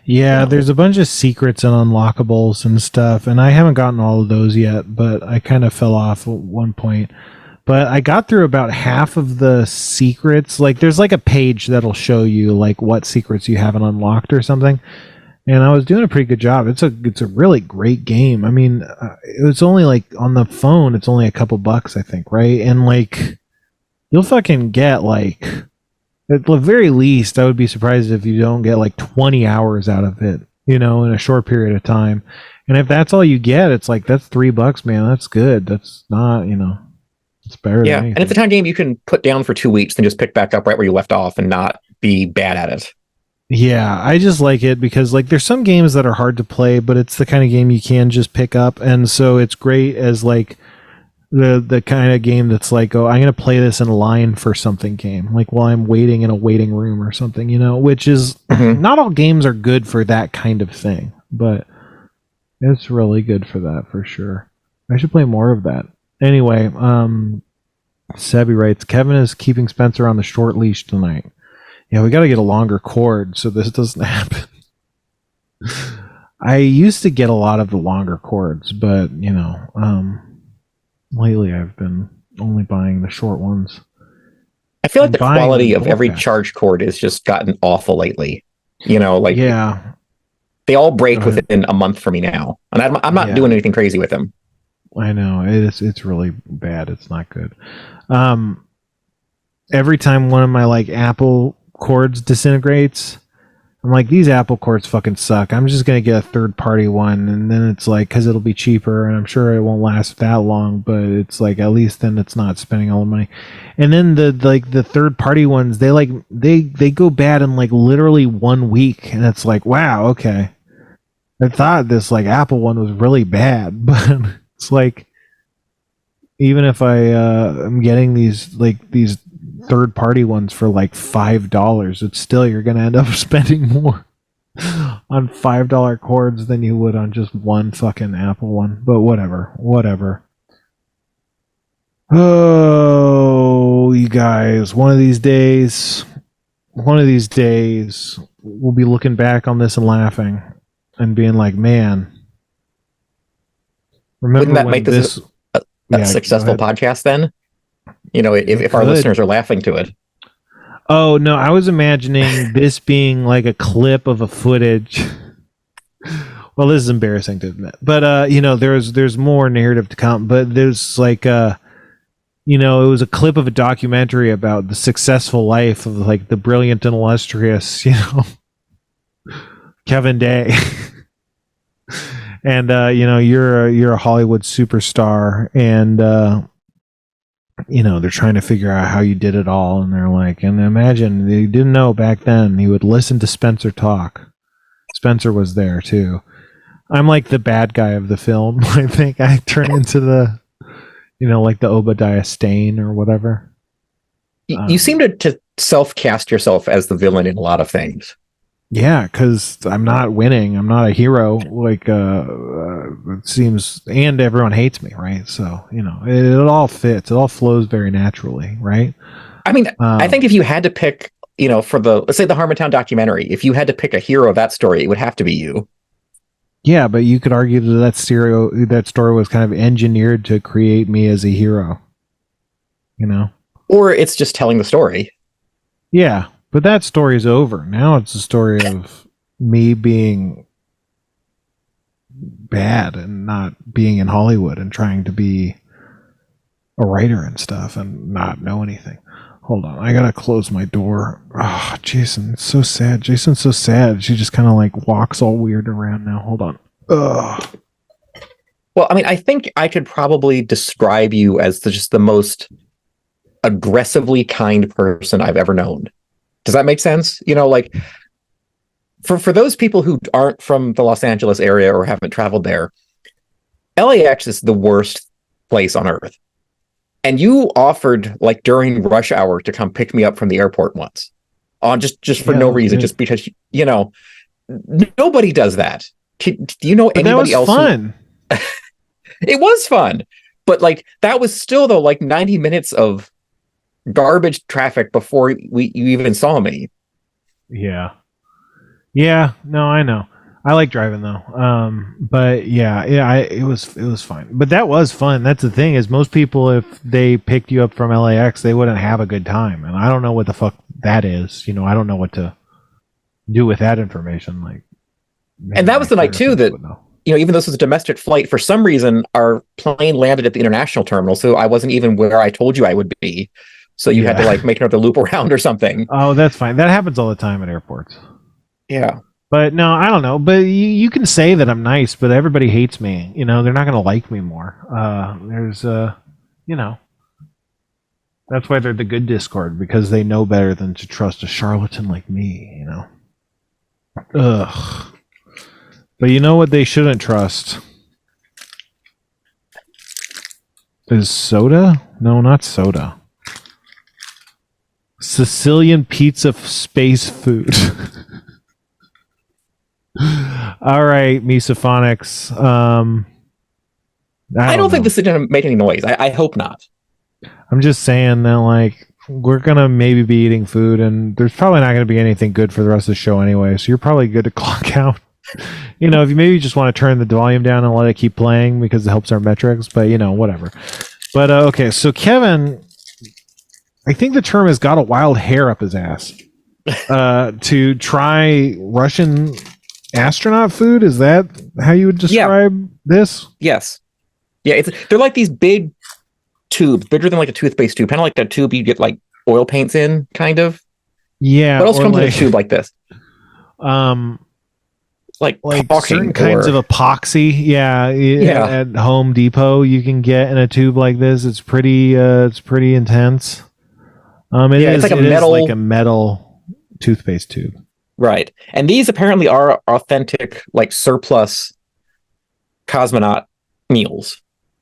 Yeah, there's a bunch of secrets and unlockables and stuff, and I haven't gotten all of those yet, but I kind of fell off at one point. But I got through about half of the secrets. There's a page that'll show you what secrets you haven't unlocked or something. And I was doing a pretty good job. It's a really great game. I mean, it was only on the phone, it's only a couple bucks, I think, right? And you'll fucking get at the very least, I would be surprised if you don't get 20 hours out of it, in a short period of time. And if that's all you get, it's that's $3, man. That's good. That's not, it's better than anything. And it's a kind of game you can put down for 2 weeks and just pick back up right where you left off and not be bad at it. Yeah, I just like it because like there's some games that are hard to play, but it's the kind of game you can just pick up, and so it's great as like the kind of game that's like, oh, I'm gonna play this in line for something game, like while I'm waiting in a waiting room or something, which is not all games are good for that kind of thing, but it's really good for that for sure. I should play more of that. Anyway, Sebby writes, Kevin is keeping Spencer on the short leash tonight. Yeah, we got to get a longer cord so this doesn't happen. I used to get a lot of the longer cords, but lately I've been only buying the short ones. I feel like the quality of every charge cord has just gotten awful lately. Yeah, they all break within a month for me now, and I'm not doing anything crazy with them. I know it's really bad. It's not good. Every time one of my like Apple cords disintegrates, I'm like, these Apple cords fucking suck. I'm just gonna get a third party one, and then it's like, because it'll be cheaper, and I'm sure it won't last that long. But it's like, at least then it's not spending all the money. And then the third party ones, they go bad in like literally 1 week, and it's like, wow, okay. I thought this like Apple one was really bad, but it's like, even if I am getting these third party ones for like $5, it's still, you're gonna end up spending more on $5 cords than you would on just one fucking Apple one. But whatever. Oh, you guys, one of these days we'll be looking back on this and laughing and being like, man, remember wouldn't that make this a successful podcast then? If our listeners are laughing to it. Oh no, I was imagining this being like a clip of a footage. Well, this is embarrassing to admit, but there's more narrative to come. But there's like it was a clip of a documentary about the successful life of like the brilliant and illustrious, Kevin Day. And you're a Hollywood superstar, and they're trying to figure out how you did it all, and they're like, and imagine they didn't know back then he would listen to Spencer talk. Spencer was there too. I'm like the bad guy of the film. I think I turn into the like the Obadiah Stane or whatever. You seem to self-cast yourself as the villain in a lot of things. Yeah, because I'm not winning. I'm not a hero. Like it seems, and everyone hates me, right? So it all fits. It all flows very naturally, right? I mean, I think if you had to pick, for let's say the Harmontown documentary, if you had to pick a hero of that story, it would have to be you. Yeah, but you could argue that story was kind of engineered to create me as a hero. Or it's just telling the story. Yeah. But that story's over. Now it's a story of me being bad and not being in Hollywood and trying to be a writer and stuff and not know anything. Hold on. I gotta close my door. Oh, Jason, it's so sad. Jason's so sad. She just kind of like walks all weird around now. Hold on. Ugh. Well, I mean, I think I could probably describe you as just the most aggressively kind person I've ever known. Does that make sense? Like for those people who aren't from the Los Angeles area or haven't traveled there, LAX is the worst place on earth. And you offered like during rush hour to come pick me up from the airport once on just for no reason, just because, nobody does that. Do you know anybody else? That was fun. It was fun. But like, that was still though, like 90 minutes of garbage traffic before you even saw me. Yeah, no, I know. I like driving though. But it was fine. But that was fun. That's the thing, is most people, if they picked you up from LAX, they wouldn't have a good time, and I don't know what the fuck that is. I don't know what to do with that information. Like, and that was the night too that even though this was a domestic flight, for some reason our plane landed at the international terminal, so I wasn't even where I told you I would be. So you had to like make another loop around or something. Oh, that's fine. That happens all the time at airports. Yeah. But no, I don't know. But you can say that I'm nice, but everybody hates me. They're not going to like me more. That's why they're the good Discord, because they know better than to trust a charlatan like me, Ugh. But you know what they shouldn't trust? Is soda? No, not soda. Sicilian pizza space food. All right, Misophonics. I don't think know. this is going to make any noise. I hope not. I'm just saying that, like, we're going to maybe be eating food, and there's probably not going to be anything good for the rest of the show anyway, so you're probably good to clock out. You know, if you maybe just want to turn the volume down and let it keep playing because it helps our metrics, but, you know, whatever. But, okay, so Kevin, I think the term has got a wild hair up his ass to try Russian astronaut food. Is that how you would describe this? Yes. Yeah, they're like these big tubes, bigger than like a toothpaste tube, kind of like the tube you get like oil paints in, kind of. Yeah. What else comes in a tube like this? Like certain kinds of epoxy. Yeah. At Home Depot, you can get in a tube like this. It's pretty intense. It's like a metal toothpaste tube. Right. And these apparently are authentic, like surplus cosmonaut meals.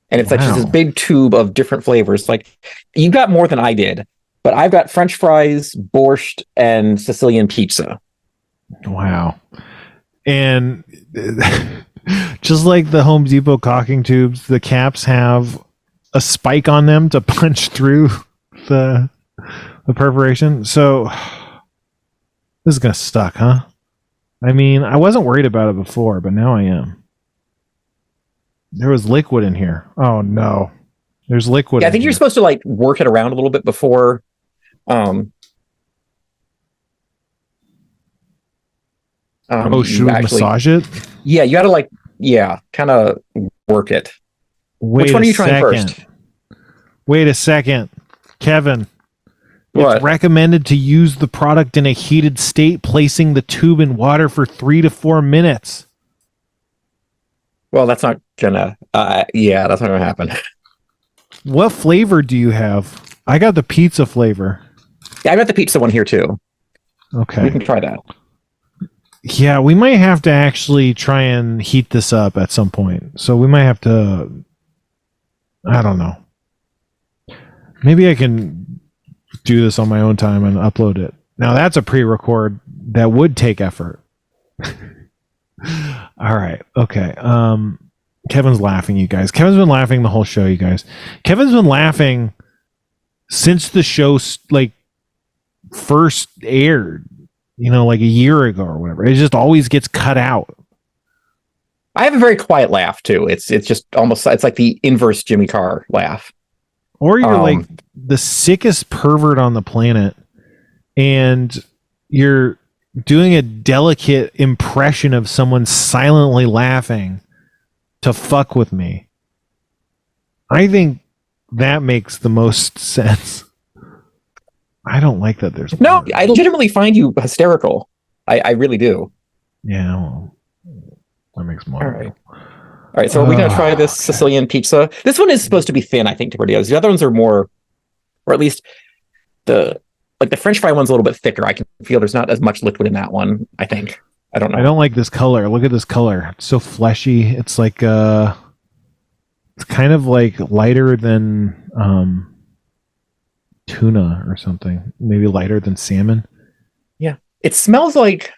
And it's like just this big tube of different flavors. Like, you got more than I did, but I've got French fries, borscht, and Sicilian pizza. Wow. And just like the Home Depot caulking tubes, the caps have a spike on them to punch through the perforation. So this is gonna suck, huh? I mean, I wasn't worried about it before, but now I am. There was liquid in here. Oh no. There's liquid. Yeah, I think you're supposed to like work it around a little bit before should we massage it? Yeah, you gotta kind of work it. Which one are you trying first? Wait a second. Kevin. What? It's recommended to use the product in a heated state, placing the tube in water for 3 to 4 minutes. Well, that's not gonna that's not gonna happen. What flavor do you have? I got the pizza flavor. Yeah, I got the pizza one here too. Okay. We can try that. Yeah, we might have to actually try and heat this up at some point. So we might have to, I don't know. Maybe I can do this on my own time and upload it. Now that's a pre-record that would take effort. All right. Okay. Kevin's laughing, you guys. Kevin's been laughing the whole show, you guys. Kevin's been laughing since the show first aired, like a year ago or whatever. It just always gets cut out. I have a very quiet laugh too. It's just almost, it's like the inverse Jimmy Carr laugh. Or you're like the sickest pervert on the planet and you're doing a delicate impression of someone silently laughing to fuck with me. I think that makes the most sense. I don't like that there's no, I legitimately find you hysterical. I really do. Yeah, well, that makes more. All right, so are we going to try this Sicilian pizza? This one is supposed to be thin, I think, to produce. The other ones are more, or at least the French fry one's a little bit thicker. I can feel there's not as much liquid in that one, I think. I don't know. I don't like this color. Look at this color. It's so fleshy. It's like it's kind of like lighter than tuna or something. Maybe lighter than salmon. Yeah. It smells like,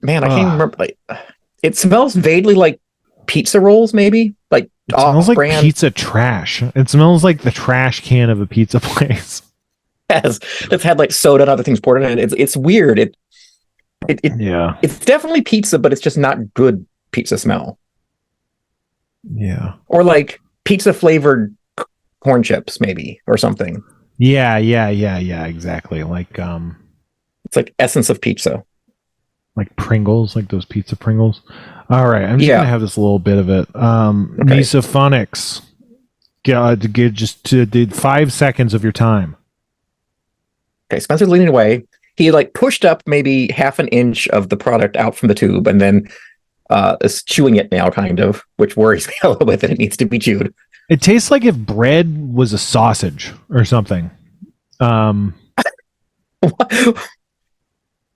man, I can't remember. Like, it smells vaguely like pizza rolls, maybe. Like it smells like pizza trash. It smells like the trash can of a pizza place. Yes, that's had like soda and other things poured in it. It's weird. It's definitely pizza, but it's just not good pizza smell. Yeah. Or like pizza flavored corn chips, maybe, or something. Yeah, exactly. Like it's like essence of pizza. Like Pringles, like those pizza Pringles. All right, I'm just gonna have this little bit of it. Misophonics. Did 5 seconds of your time. Okay, Spencer's leaning away. He like pushed up maybe half an inch of the product out from the tube and then is chewing it now, kind of, which worries me a little bit that it needs to be chewed. It tastes like if bread was a sausage or something.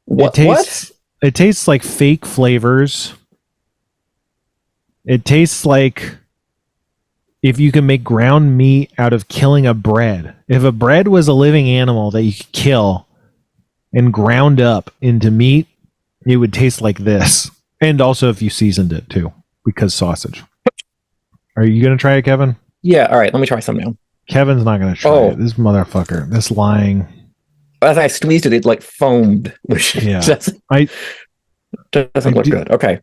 What? It tastes like fake flavors. It tastes like if you can make ground meat out of killing a bread. If a bread was a living animal that you could kill and ground up into meat, it would taste like this. And also if you seasoned it too, because sausage. Are you going to try it, Kevin? Yeah, all right, let me try some now. Kevin's not going to try it. This motherfucker, this lying. As I squeezed it, it like foamed, which doesn't look good. Okay.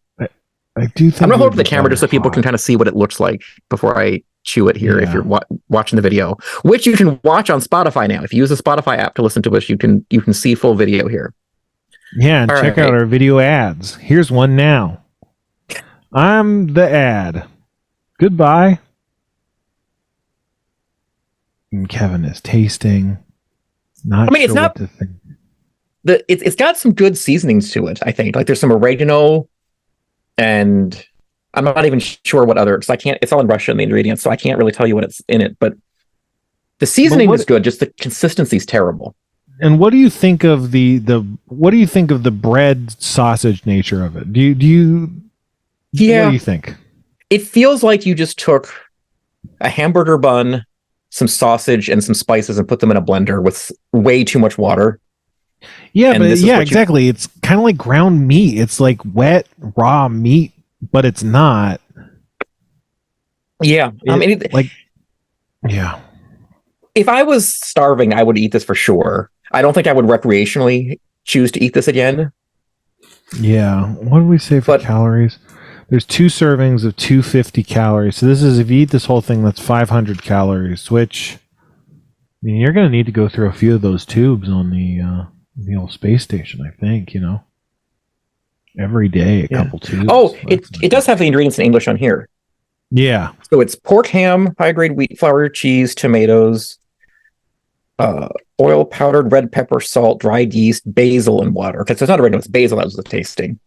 I do think I'm going to hold up the camera just so people can kind of see what it looks like before I chew it here. If you're watching the video, which you can watch on Spotify now. If you use the Spotify app to listen to us, you can see full video here. Yeah, and check out our video ads. Here's one now. I'm the ad. Goodbye. And Kevin is tasting. It's not. It's got some good seasonings to it. I think like there's some oregano. And I'm not even sure what other, because it's all in Russian, the ingredients, so I can't really tell you what it's in it, but the seasoning is good, just the consistency is terrible. And what do you think of the bread sausage nature of it? Do you what do you think? It feels like you just took a hamburger bun, some sausage, and some spices and put them in a blender with way too much water. Yeah, but exactly. It's kind of like ground meat. It's like wet, raw meat, but it's not. Yeah. If I was starving, I would eat this for sure. I don't think I would recreationally choose to eat this again. Yeah. What do we say for calories? There's 2 servings of 250 calories. So this is, if you eat this whole thing, that's 500 calories, which, I mean, you're going to need to go through a few of those tubes on the old space station, I think, every day, a couple tubes. Oh, it does have the ingredients in English on here. Yeah. So it's pork ham, high-grade wheat flour, cheese, tomatoes, oil, powdered red pepper, salt, dried yeast, basil, and water. Because it's not oregano, it's basil. That was the tasting.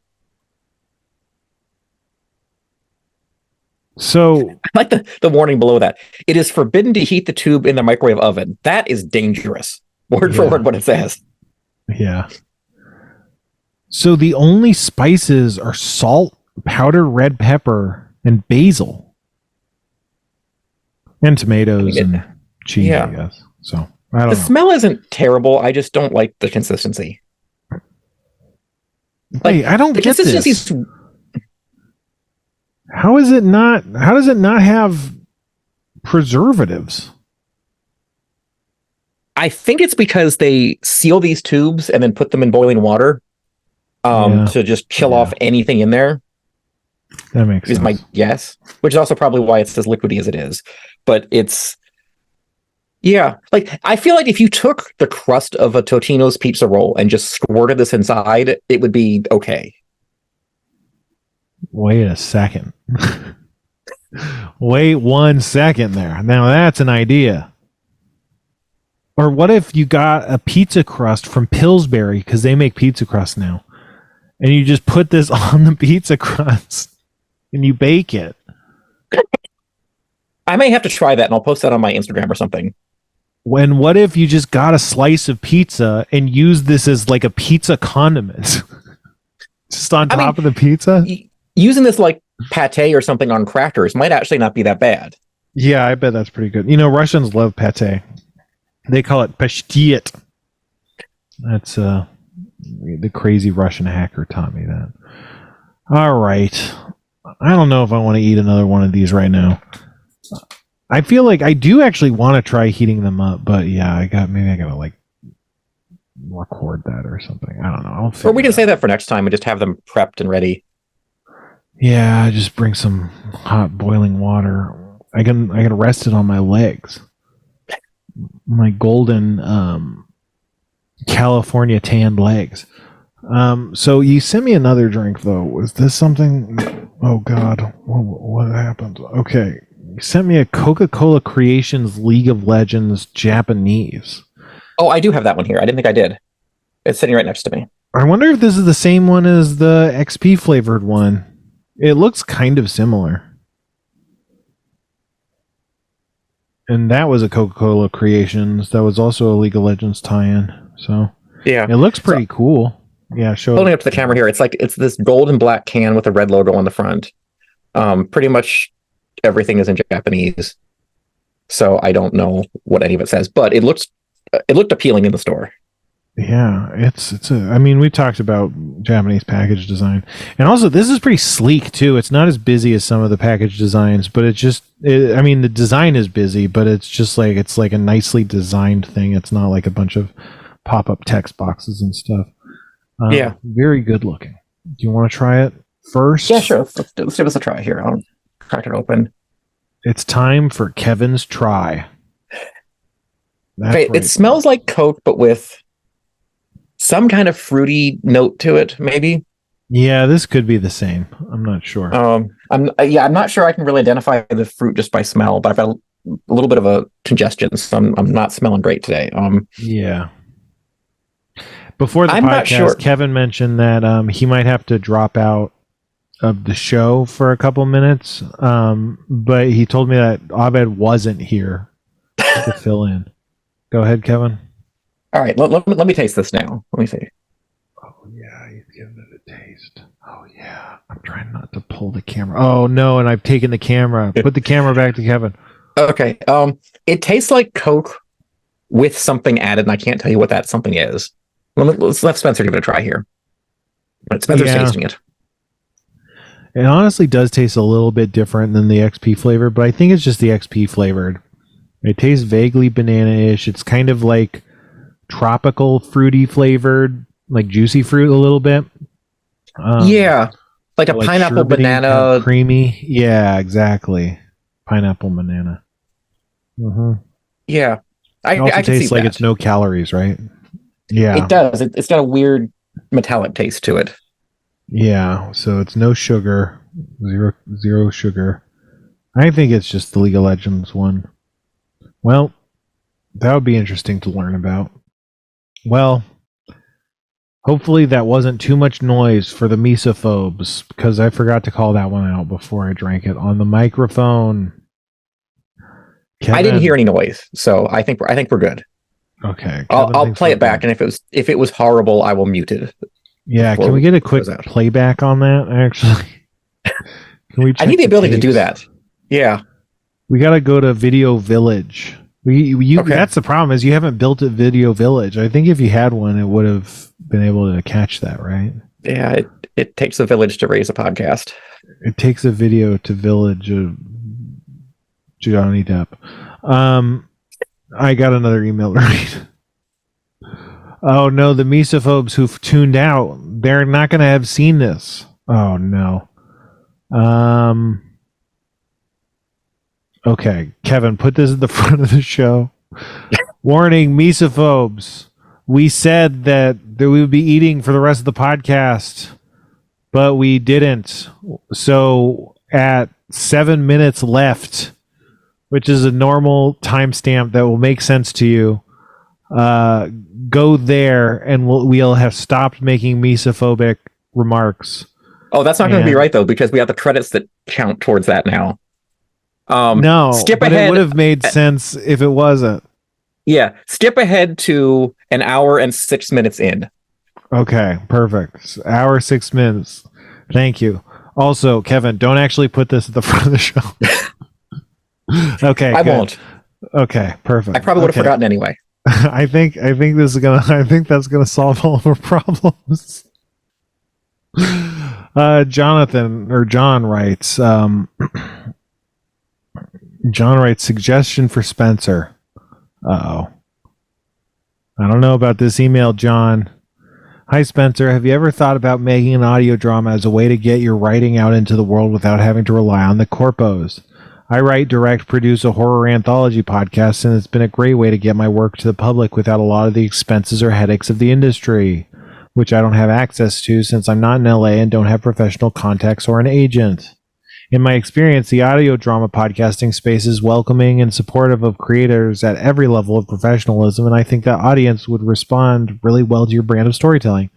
So I like the warning below that. It is forbidden to heat the tube in the microwave oven. That is dangerous. Word for word what it says. Yeah. So the only spices are salt, powdered red pepper, and basil. And tomatoes and cheese, I guess. So I don't know. The smell isn't terrible. I just don't like the consistency. Hey, I don't get this. How does it not have preservatives? I think it's because they seal these tubes and then put them in boiling water to just kill off anything in there. That makes sense. Is my guess, which is also probably why it's as liquidy as it is. But it's, like I feel like if you took the crust of a Totino's pizza roll and just squirted this inside, it would be okay. Wait a second. Wait 1 second there. Now that's an idea. Or what if you got a pizza crust from Pillsbury, because they make pizza crust now, and you just put this on the pizza crust and you bake it? I may have to try that, and I'll post that on my Instagram or something. What if you just got a slice of pizza and used this as like a pizza condiment? Just on top of the pizza? Using this like pate or something on crackers might actually not be that bad. Yeah, I bet that's pretty good. Russians love pate. They call it pashtiet. That's the crazy Russian hacker taught me that. All right. I don't know if I want to eat another one of these right now. I feel like I do actually want to try heating them up, but yeah, I gotta like record that or something. I don't know. Or we can say that for next time and just have them prepped and ready. Yeah, just bring some hot boiling water. I can rest it on my legs. My golden California tanned legs. So you sent me another drink though. Was this something? Oh God, what happened? Okay, you sent me a Coca-Cola Creations League of Legends Japanese. Oh, I do have that one here. I didn't think I did. It's sitting right next to me. I wonder if this is the same one as the XP flavored one. It looks kind of similar. And that was a Coca-Cola Creations. That was also a League of Legends tie-in. So yeah, it looks pretty cool. Yeah, show Holding up to the camera here. It's this gold and black can with a red logo on the front. Pretty much everything is in Japanese, so I don't know what any of it says, but it looked appealing in the store. Yeah, I mean, we talked about Japanese package design, and also this is pretty sleek too. It's not as busy as some of the package designs, but I mean, the design is busy, but it's like a nicely designed thing. It's not like a bunch of pop-up text boxes and stuff. Yeah, very good looking. Do you want to try it first? Yeah, sure. Let's give this a try here. I'll crack it open. It's time for Kevin's try. Okay, it smells like Coke, but with some kind of fruity note to it, maybe. Yeah, this could be the same. I'm not sure. I'm not sure I can really identify the fruit just by smell, but I've got a little bit of a congestion, so I'm not smelling great today. Yeah. Before the I'm podcast, not sure. Kevin mentioned that he might have to drop out of the show for a couple minutes, but he told me that Abed wasn't here to fill in. Go ahead, Kevin. All right, let me taste this now. Let me see. Oh, yeah, he's giving it a taste. Oh, yeah. I'm trying not to pull the camera. Oh, no, and I've taken the camera. Put the camera back to Kevin. Okay. It tastes like Coke with something added, and I can't tell you what that something is. Let's let Spencer give it a try here. But Spencer's tasting it. It honestly does taste a little bit different than the XP flavor, but I think it's just the XP flavored. It tastes vaguely banana-ish. It's kind of like tropical fruity flavored, like juicy fruit a little bit. Yeah, like a pineapple banana, kind of creamy. Yeah, exactly. Pineapple banana. Mm-hmm. Yeah, I can tastes see like that. It's no calories, right? Yeah, it does. It's got a weird metallic taste to it. Yeah, so it's no sugar, zero sugar. I think it's just the League of Legends one. Well, that would be interesting to learn about. Well, hopefully that wasn't too much noise for the misophobes, because I forgot to call that one out before I drank it on the microphone. Kevin, I didn't hear any noise, so I think we're good. Okay, I'll play it back, and if it was horrible, I will mute it. Yeah, can we get a quick playback on that? Actually, can we? I need the ability to do that. Yeah, we got to go to Video Village. Okay. That's the problem, is you haven't built a Video Village. I think if you had one, it would have been able to catch that, right? Yeah, it takes a village to raise a podcast. It takes a video to village of Johnny Depp. I got another email to read. Oh no, the misophobes who've tuned out, they're not going to have seen this. Oh no. Okay, Kevin, put this at the front of the show. Warning, misophobes. We said that we would be eating for the rest of the podcast, but we didn't. So at 7 minutes left, which is a normal timestamp that will make sense to you, go there and we'll have stopped making misophobic remarks. Oh, that's not going to be right, though, because we have the credits that count towards that now. No, skip but ahead. It would have made sense if it wasn't. Yeah, skip ahead to an hour and 6 minutes in. Okay, perfect. Hour 6 minutes. Thank you. Also, Kevin, don't actually put this at the front of the show. Okay, I won't. Okay, perfect. I probably would have forgotten anyway. I think that's gonna solve all of our problems. John writes. John writes, suggestion for Spencer. Uh-oh. I don't know about this email, John. Hi, Spencer. Have you ever thought about making an audio drama as a way to get your writing out into the world without having to rely on the corpos? I write, direct, produce a horror anthology podcast, and it's been a great way to get my work to the public without a lot of the expenses or headaches of the industry, which I don't have access to since I'm not in LA and don't have professional contacts or an agent. In my experience, the audio drama podcasting space is welcoming and supportive of creators at every level of professionalism, and I think the audience would respond really well to your brand of storytelling.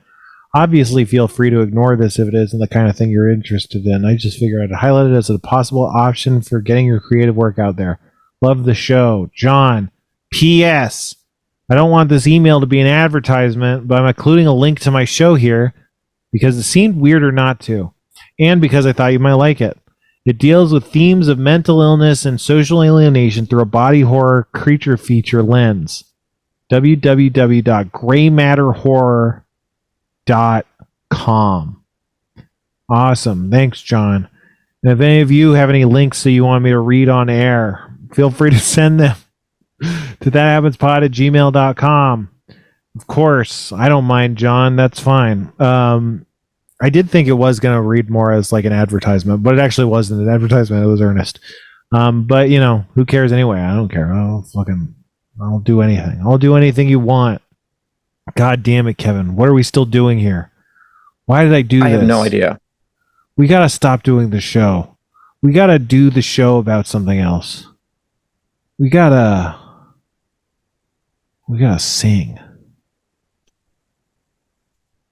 Obviously, feel free to ignore this if it isn't the kind of thing you're interested in. I just figured I'd highlight it as a possible option for getting your creative work out there. Love the show. John, P.S. I don't want this email to be an advertisement, but I'm including a link to my show here because it seemed weirder not to, and because I thought you might like it. It deals with themes of mental illness and social alienation through a body horror creature feature lens. www.graymatterhorror.com. Awesome. Thanks, John. And if any of you have any links that you want me to read on air, feel free to send them to thathappenspod@gmail.com. Of course, I don't mind, John. That's fine. I did think it was going to read more as like an advertisement, but it actually wasn't an advertisement. It was earnest. But, you know, who cares anyway? I don't care. I'll do anything. I'll do anything you want. God damn it, Kevin. What are we still doing here? Why did I do this? I have no idea. We got to stop doing the show. We got to do the show about something else. We got to sing.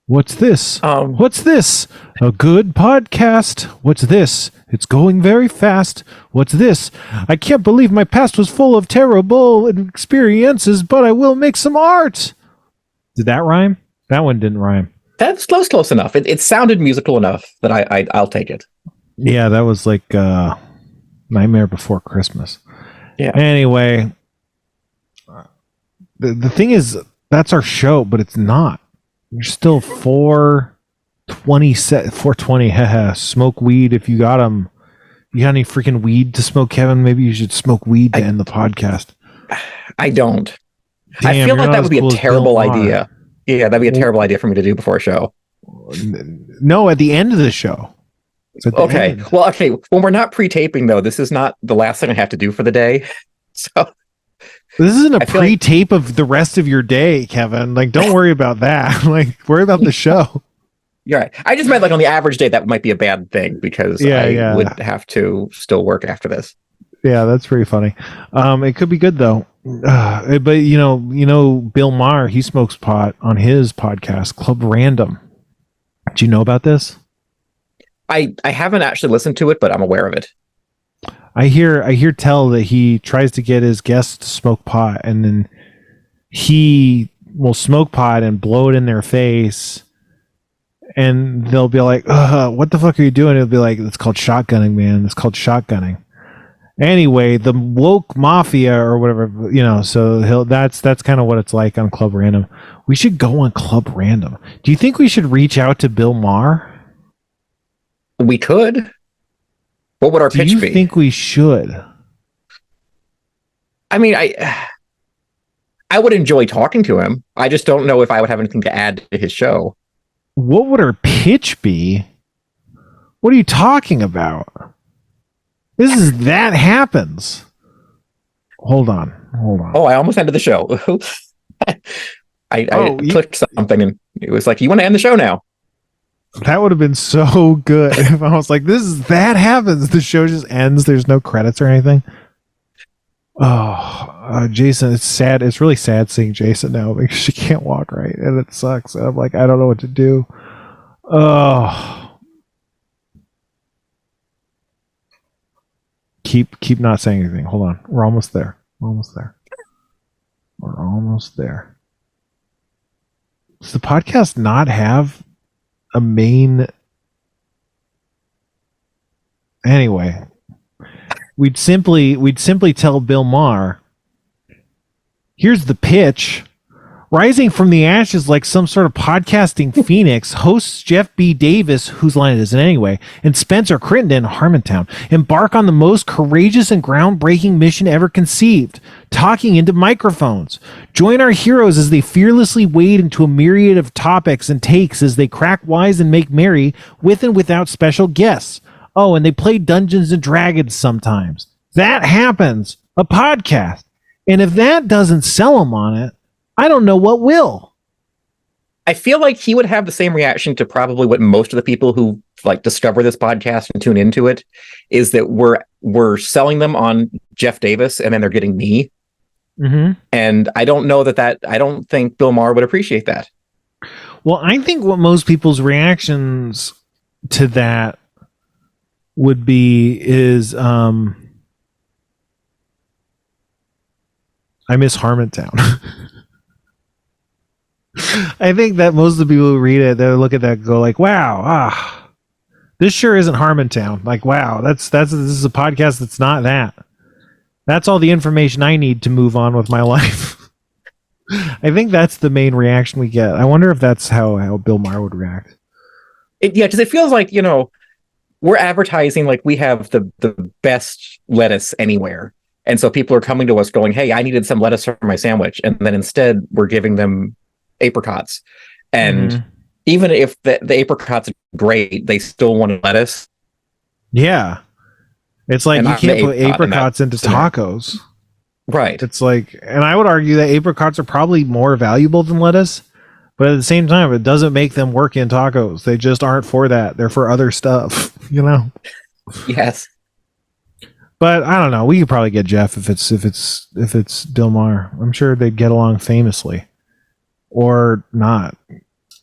What's this? What's this? A good podcast? What's this? It's going very fast. What's this? I can't believe my past was full of terrible experiences, but I will make some art. Did that rhyme? That one didn't rhyme. That's close enough. It sounded musical enough that I'll take it. Yeah, that was like Nightmare Before Christmas. Yeah. Anyway, the thing is, that's our show, but it's not. You're still 420. Haha. Smoke weed if you got them. You got any freaking weed to smoke, Kevin? Maybe you should smoke weed to end the podcast. I don't. Damn, I feel like that would be a terrible idea. Yeah, that'd be a terrible idea for me to do before a show. No, at the end of the show. Okay. Well, okay. When we're not pre-taping, though, this is not the last thing I have to do for the day. So this isn't a pre-tape of the rest of your day, Kevin. Like, don't worry about that. Like, worry about the show. You're right. I just meant like on the average day, that might be a bad thing because I would have to still work after this. Yeah, that's pretty funny. It could be good though. But you know, Bill Maher, he smokes pot on his podcast, Club Random. Do you know about this? I haven't actually listened to it, but I'm aware of it. I hear tell that he tries to get his guests to smoke pot, and then he will smoke pot and blow it in their face, and they'll be like, "What the fuck are you doing?" It'll be like, "It's called shotgunning, man. It's called shotgunning." Anyway, the woke mafia or whatever, you know. So that's kind of what it's like on Club Random. We should go on Club Random. Do you think we should reach out to Bill Maher? We could. What would our pitch be? Do you think we should? I mean, I would enjoy talking to him. I just don't know if I would have anything to add to his show. What would our pitch be? What are you talking about? This is That Happens. Hold on. Oh, I almost ended the show. I clicked something and it was like, you want to end the show now? That would have been so good if I was like, this is That Happens. The show just ends. There's no credits or anything. Oh, Jason, it's sad. It's really sad seeing Jason now because she can't walk right. And it sucks. I'm like, I don't know what to do. Oh. Keep not saying anything. Hold on. We're almost there. Does the podcast not have a main? Anyway, we'd simply tell Bill Maher, here's the pitch. Rising from the ashes like some sort of podcasting phoenix, hosts Jeff B. Davis, whose line it isn't anyway, and Spencer Crittenden, Harmontown, embark on the most courageous and groundbreaking mission ever conceived, talking into microphones. Join our heroes as they fearlessly wade into a myriad of topics and takes as they crack wise and make merry with and without special guests. Oh, and they play Dungeons and Dragons sometimes. That Happens, a podcast. And if that doesn't sell them on it, I don't know what will. I feel like he would have the same reaction to probably what most of the people who like discover this podcast and tune into it is that we're selling them on Jeff Davis and then they're getting me. Mm-hmm. And I don't know I don't think Bill Maher would appreciate that. Well, I think what most people's reactions to that would be is I miss Harmontown. I think that most of the people who read it, they look at that and go like, wow, this sure isn't Harmontown. Like, wow, this is a podcast that's not that. That's all the information I need to move on with my life. I think that's the main reaction we get. I wonder if that's how Bill Maher would react. Because it feels like, we're advertising like we have the best lettuce anywhere. And so people are coming to us going, hey, I needed some lettuce for my sandwich. And then instead we're giving them apricots. And even if the apricots are great, they still want lettuce. Yeah. It's like you can't put apricots into tacos. Right. It's like, and I would argue that apricots are probably more valuable than lettuce. But at the same time, it doesn't make them work in tacos. They just aren't for that. They're for other stuff, Yes. But I don't know. We could probably get Jeff if it's Bill Maher. I'm sure they'd get along famously, or not,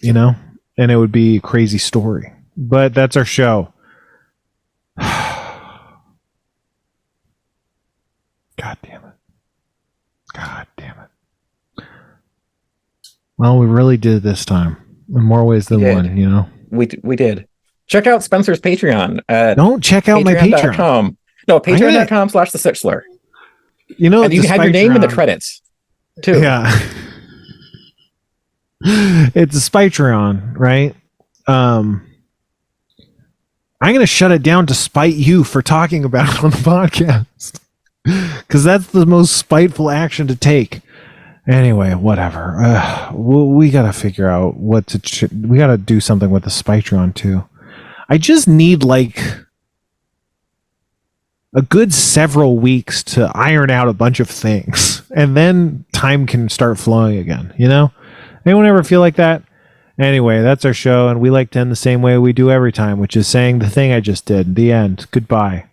and it would be a crazy story. But that's our show. God damn it. God damn it. Well, we really did it this time in more ways than one, We did. Check out Spencer's Patreon. Don't check out my Patreon. No, patreon.com/thesixler. And you can have your name in the credits too. Yeah. It's a Spytreon, right? I'm going to shut it down to spite you for talking about it on the podcast. Because that's the most spiteful action to take. Anyway, whatever. We got to figure out what to... we got to do something with the Spytreon, too. I just need, a good several weeks to iron out a bunch of things. And then time can start flowing again, Anyone ever feel like that? Anyway, that's our show, and we like to end the same way we do every time, which is saying the thing I just did. The end. Goodbye.